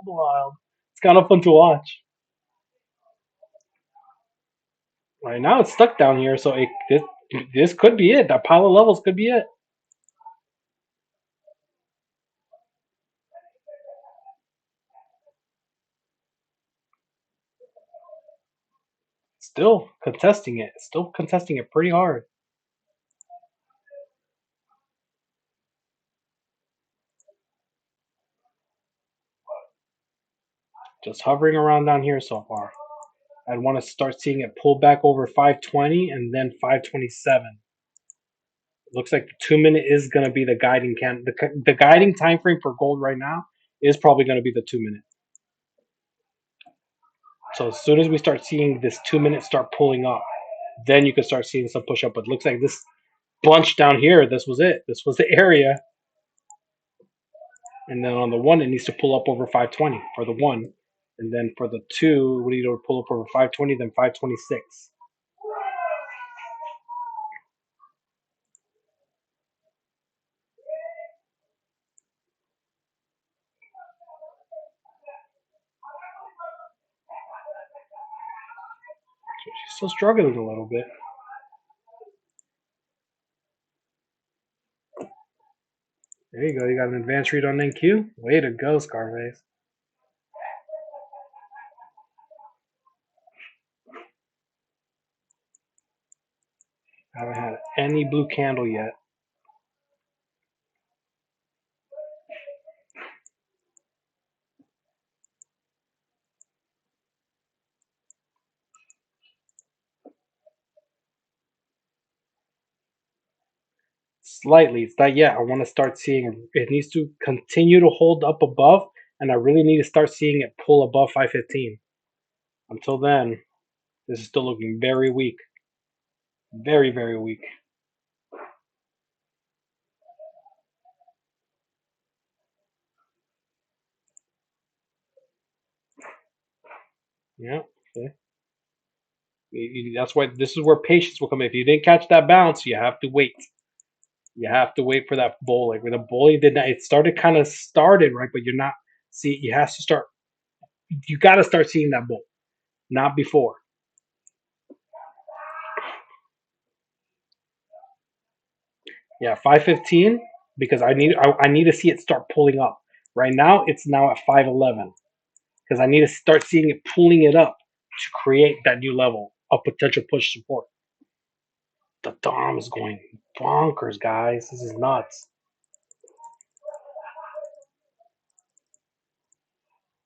wild. It's kind of fun to watch. Right now, it's stuck down here, so this could be it. That pile of levels could be it. Still contesting it pretty hard. Just hovering around down here so far. I'd want to start seeing it pull back over 520 and then 527. Looks like the 2 minute is going to be the guiding the guiding time frame for gold right now is probably going to be the 2 minute. So as soon as we start seeing this 2 minute start pulling up, then you can start seeing some push up. But it looks like this bunch down here, this was it. This was the area. And then on the one, it needs to pull up over 520 for the one. And then for the two, we need to pull up over 520, then 526. So she's still struggling a little bit. There you go. You got an advanced read on NQ. Way to go, Scarface. Haven't had any blue candle yet. Slightly. It's not yet. I want to start seeing it needs to continue to hold up above, and I really need to start seeing it pull above 515. Until then, this is still looking very weak. Very, very weak. Yeah. See? That's why this is where patience will come in. If you didn't catch that bounce, you have to wait. You have to wait for that bull. Like with a bull, you did not. It started kind of started right, but you're not. See, you have to start. You got to start seeing that bull, not before. Yeah, 515 because I need to see it start pulling up. Right now, it's now at 511. because I need to start seeing it pulling it up to create that new level of potential push support. The Dom is going bonkers, guys. This is nuts.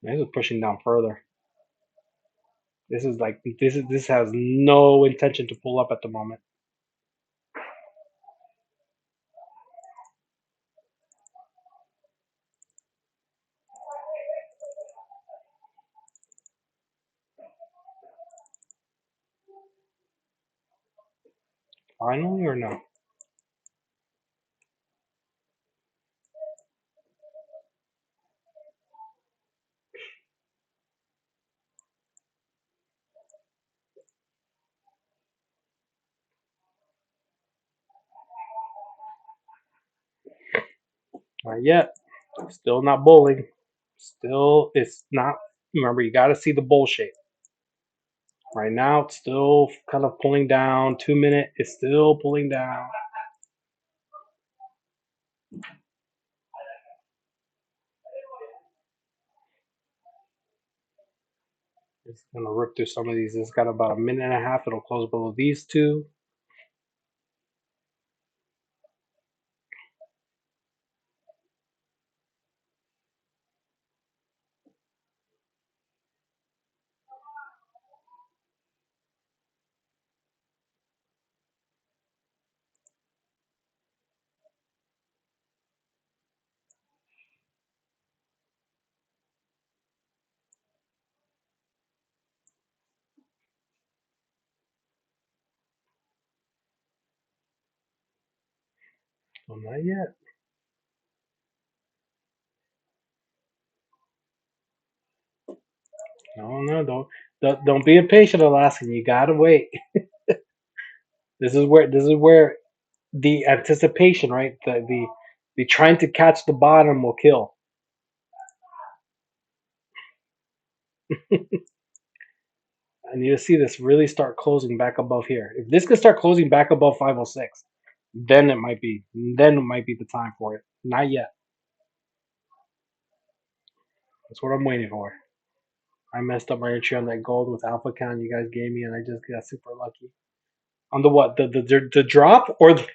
This is pushing down further. This has no intention to pull up at the moment. Finally or no? Not yet. Still not bulling. Still, it's not. Remember, you got to see the bull shape. Right now, it's still kind of pulling down. 2 minute, it's still pulling down. It's gonna rip through some of these. It's got about a minute and a half. It'll close below these two. Well, not yet. No, don't be impatient, Alaskan. You gotta wait. This is where the anticipation, right? The trying to catch the bottom will kill. I need to see this really start closing back above here. If this could start closing back above 506, then it might be. Then it might be the time for it. Not yet. That's what I'm waiting for. I messed up my entry on that gold with Alpha Count you guys gave me, and I just got super lucky. On the what? The drop or the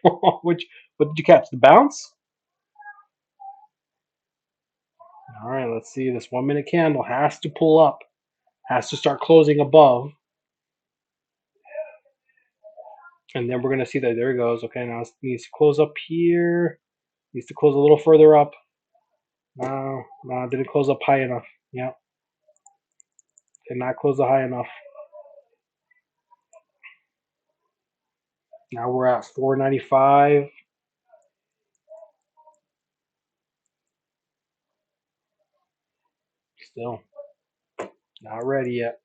which? What did you catch? The bounce? All right, let's see. This 1 minute candle has to pull up, has to start closing above, and then we're gonna see that. There it goes. Okay, now it needs to close up here. Needs to close a little further up. No, didn't close up high enough. Yep, did not close it high enough. Now we're at 495. Still not ready yet.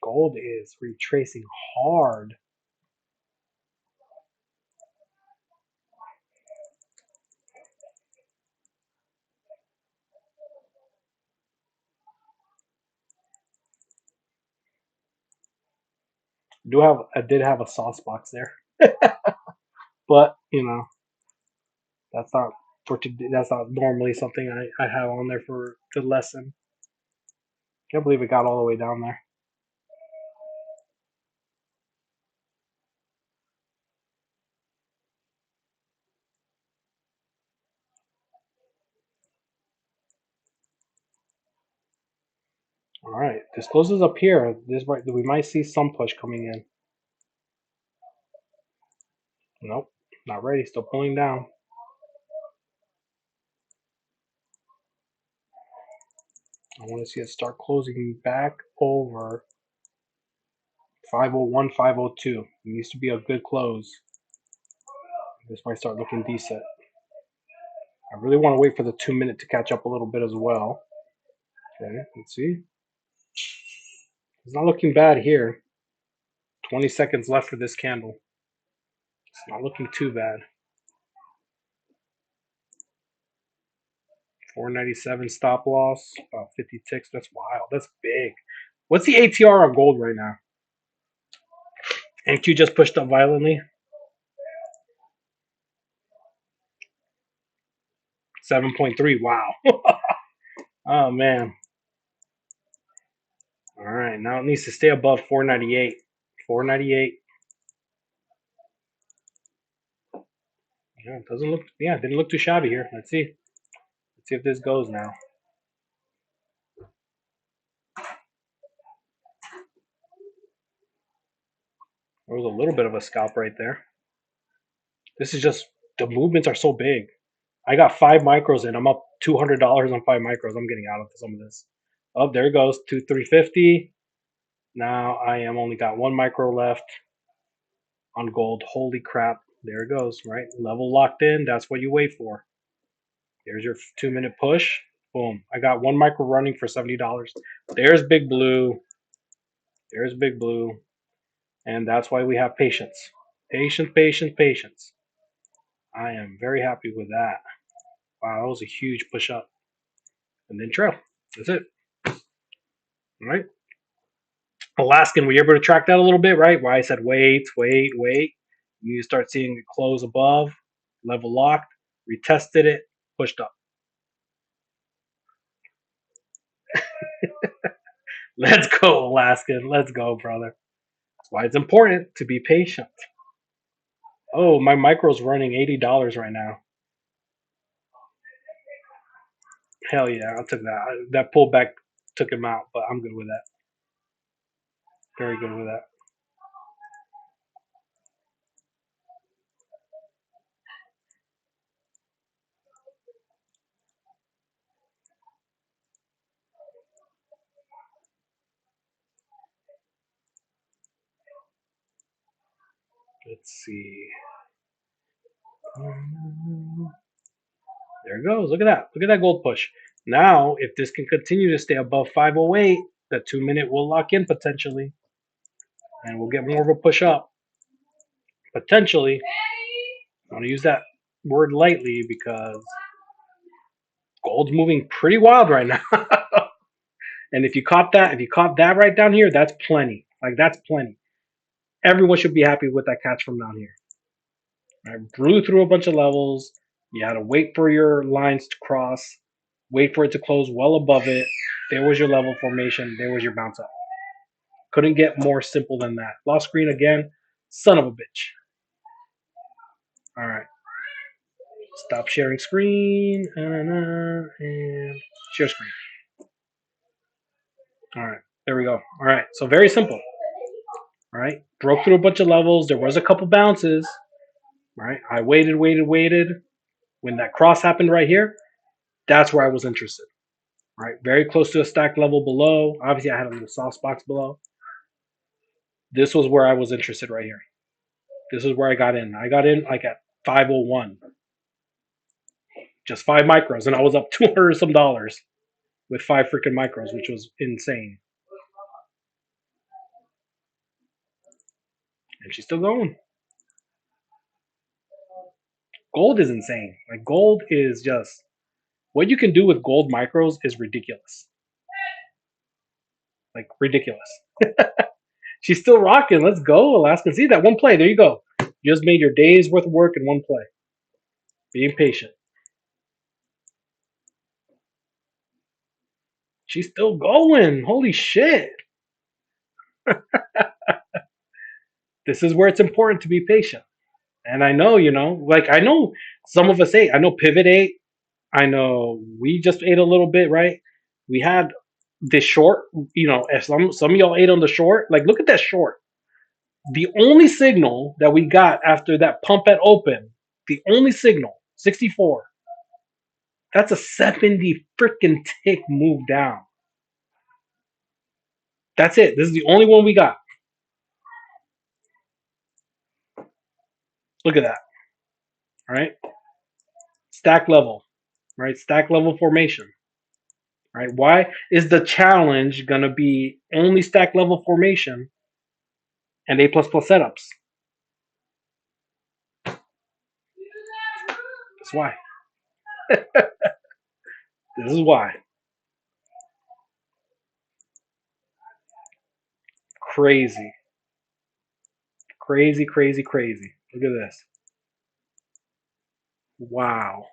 Gold is retracing hard. I did have a sauce box there, but that's not for today. That's not normally something I have on there for the lesson. Can't believe it got all the way down there. All right, this closes up here. We might see some push coming in. Nope, not ready. Still pulling down. I want to see it start closing back over 501, 502. It needs to be a good close. This might start looking decent. I really want to wait for the 2 minute to catch up a little bit as well. Okay, let's see. It's not looking bad here. 20 seconds left for this candle. It's not looking too bad. 497 stop loss, about 50 ticks. That's wild. That's big. What's the ATR on gold right now? NQ just pushed up violently. 7.3. Wow. Oh man. All right, now it needs to stay above 498. 498. Yeah, it doesn't look. Yeah, it didn't look too shabby here. Let's see. Let's see if this goes now. There was a little bit of a scalp right there. This is just the movements are so big. I got 5 micros in. I'm up $200 on 5 micros. I'm getting out of some of this. Oh, there it goes. 350. Now I am only got 1 micro left on gold. Holy crap. There it goes, right? Level locked in. That's what you wait for. There's your 2 minute push. Boom. I got 1 micro running for $70. There's Big Blue. There's Big Blue. And that's why we have patience. Patience, patience, patience. I am very happy with that. Wow, that was a huge push up. And then trail. That's it. All right. Alaskan, were you able to track that a little bit, right? Why I said wait, wait, wait. You start seeing it close above, level locked, retested it, pushed up. Let's go, Alaskan. Let's go, brother. That's why it's important to be patient. Oh, my micro's running $80 right now. Hell yeah, I took that. That pullback took him out, but I'm good with that. Very good with that. Let's see. There it goes. Look at that. Look at that gold push. Now, if this can continue to stay above 508, the 2 minute will lock in potentially, and we'll get more of a push up. Potentially. I want to use that word lightly because gold's moving pretty wild right now. And if you caught that right down here, that's plenty. Like that's plenty. Everyone should be happy with that catch from down here. I blew through a bunch of levels. You had to wait for your lines to cross, wait for it to close well above it. There was your level formation. There was your bounce up. Couldn't get more simple than that. Lost screen again. Son of a bitch. All right. Stop sharing screen. And share screen. All right. There we go. All right. So very simple. All right. Broke through a bunch of levels. There was a couple bounces. All right. I waited, waited, waited. When that cross happened right here, that's where I was interested. All right. Very close to a stack level below. Obviously, I had a little soft box below. This was where I was interested right here. This is where I got in. I got in like at 501. Just 5 micros, and I was up 200 some dollars with 5 freaking micros, which was insane. And she's still going. Gold is insane. Like gold is just what you can do with gold micros is ridiculous. Like ridiculous. She's still rocking. Let's go, Alaska. See that one play. There you go. You just made your day's worth of work in one play. Being patient. She's still going. Holy shit. This is where it's important to be patient. And I know, like I know some of us ate. I know Pivot ate. I know we just ate a little bit, right? We had this short, if some of y'all ate on the short, like look at that short. The only signal that we got after that pump at open, the only signal, 64. That's a 70 freaking tick move down. That's it. This is the only one we got. Look at that. All right. Stack level. Right? Stack level formation. Right? Why is the challenge gonna be only stack level formation and A plus plus setups? That's why. This is why. Crazy. Crazy, crazy, crazy. Look at this. Wow.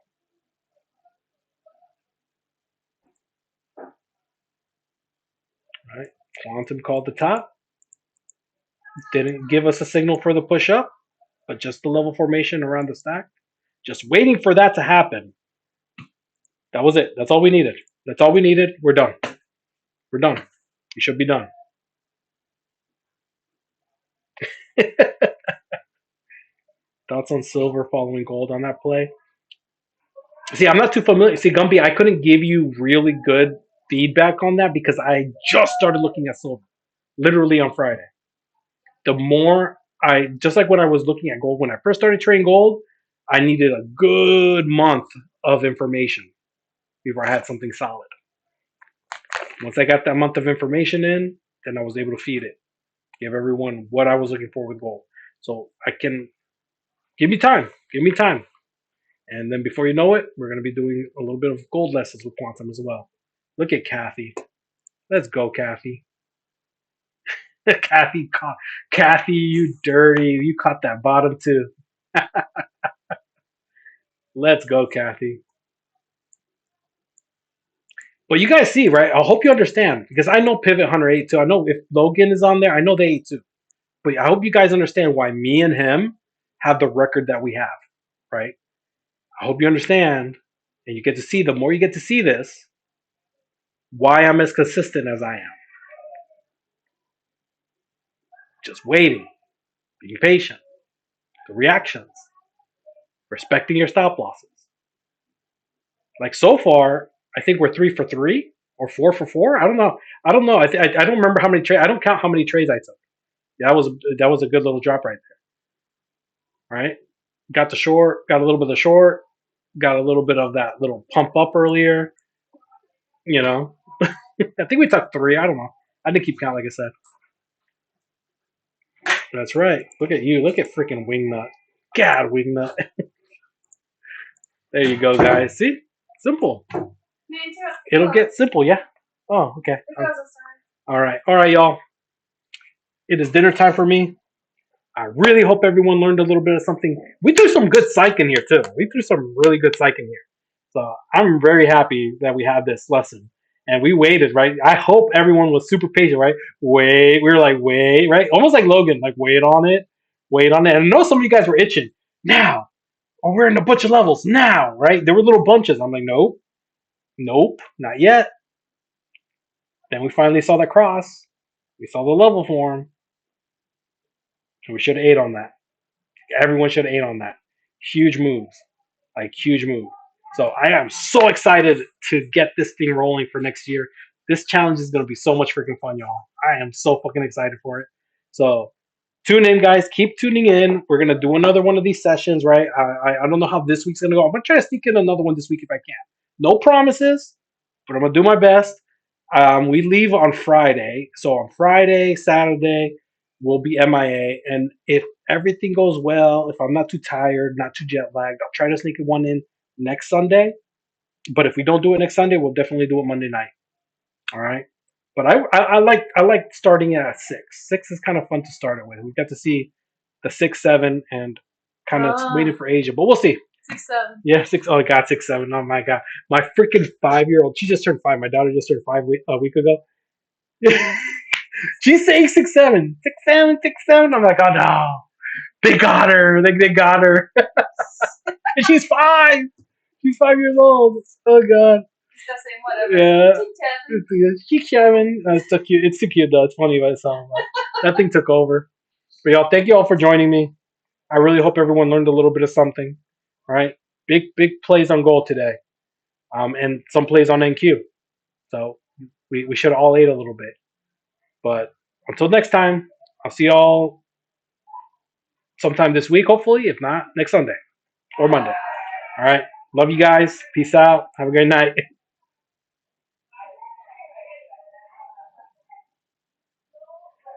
Quantum called the top. Didn't give us a signal for the push up, but just the level formation around the stack. Just waiting for that to happen. That was it. That's all we needed. That's all we needed. We're done. We're done. We should be done. Thoughts on silver following gold on that play? See, I'm not too familiar. See, Gumpy, I couldn't give you really good feedback on that because I just started looking at silver literally on Friday. The more just like when I was looking at gold, when I first started trading gold, I needed a good month of information before I had something solid. Once I got that month of information in, then I was able to feed it, give everyone what I was looking for with gold. So I can give me time, and then before you know it, we're going to be doing a little bit of gold lessons with Quantum as well. Look at Kathy. Let's go, Kathy. Kathy, you dirty. You caught that bottom too. Let's go, Kathy. But you guys see, right? I hope you understand because I know Pivot Hunter ate too. I know if Logan is on there, I know they ate too. But I hope you guys understand why me and him have the record that we have, right? I hope you understand and you get to see, the more you get to see this, why I'm as consistent as I am. Just waiting, being patient, the reactions, respecting your stop losses. Like so far, I think we're 3 for 3 or 4 for 4. I don't know. I don't remember how many trades. I don't count how many trades I took. That was a good little drop right there. Right? Got the short, got a little bit of the short, got a little bit of that little pump up earlier. You know, I think we took 3. I don't know. I didn't keep count, like I said. That's right. Look at you. Look at freaking Wingnut. God, Wingnut. There you go, guys. See? Simple. It'll get simple, yeah? Oh, okay. All right. All right, y'all. It is dinner time for me. I really hope everyone learned a little bit of something. We threw some good psych in here, too. We threw some really good psych in here. So I'm very happy that we had this lesson. And we waited, right? I hope everyone was super patient, right? Wait. We were like, wait, right? Almost like Logan, like, wait on it. Wait on it. And I know some of you guys were itching. Now. Oh, we're in a bunch of levels. Now, right? There were little bunches. I'm like, nope. Nope. Not yet. Then we finally saw the cross. We saw the level form. So we should have ate on that. Everyone should have ate on that. Huge moves. Like, huge move. So I am so excited to get this thing rolling for next year. This challenge is going to be so much freaking fun, y'all. I am so fucking excited for it. So tune in, guys. Keep tuning in. We're going to do another one of these sessions, right? I don't know how this week's going to go. I'm going to try to sneak in another one this week if I can. No promises, but I'm going to do my best. We leave on Friday. So on Friday, Saturday, we'll be MIA. And if everything goes well, if I'm not too tired, not too jet lagged, I'll try to sneak one in next Sunday. But if we don't do it next Sunday, we'll definitely do it Monday night. All right. But I like starting at 6. 6 is kind of fun to start it with. We get to see the 6, 7, and kind of waiting for Asia. But we'll see. 6, 7. Yeah, 6. Oh God, 6, 7. Oh my God, my freaking 5-year-old. She just turned 5. My daughter just turned 5 a week ago. She's saying 6, 7, 6, 7, 6, 7. I'm like, oh no, they got her. They got her. And she's 5. She's 5 years old. Oh God. Discussing whatever. Yeah. She's 7. It's so cute. It's too cute though. It's funny by itself. That thing took over. But y'all, thank you all for joining me. I really hope everyone learned a little bit of something. All right. Big plays on goal today. And some plays on NQ. So we should have all ate a little bit. But until next time, I'll see y'all sometime this week, hopefully. If not, next Sunday or Monday. All right. Love you guys. Peace out. Have a great night.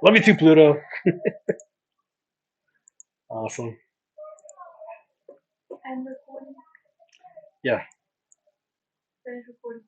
Love you too, Pluto. Awesome. I'm recording. Yeah. Finish recording.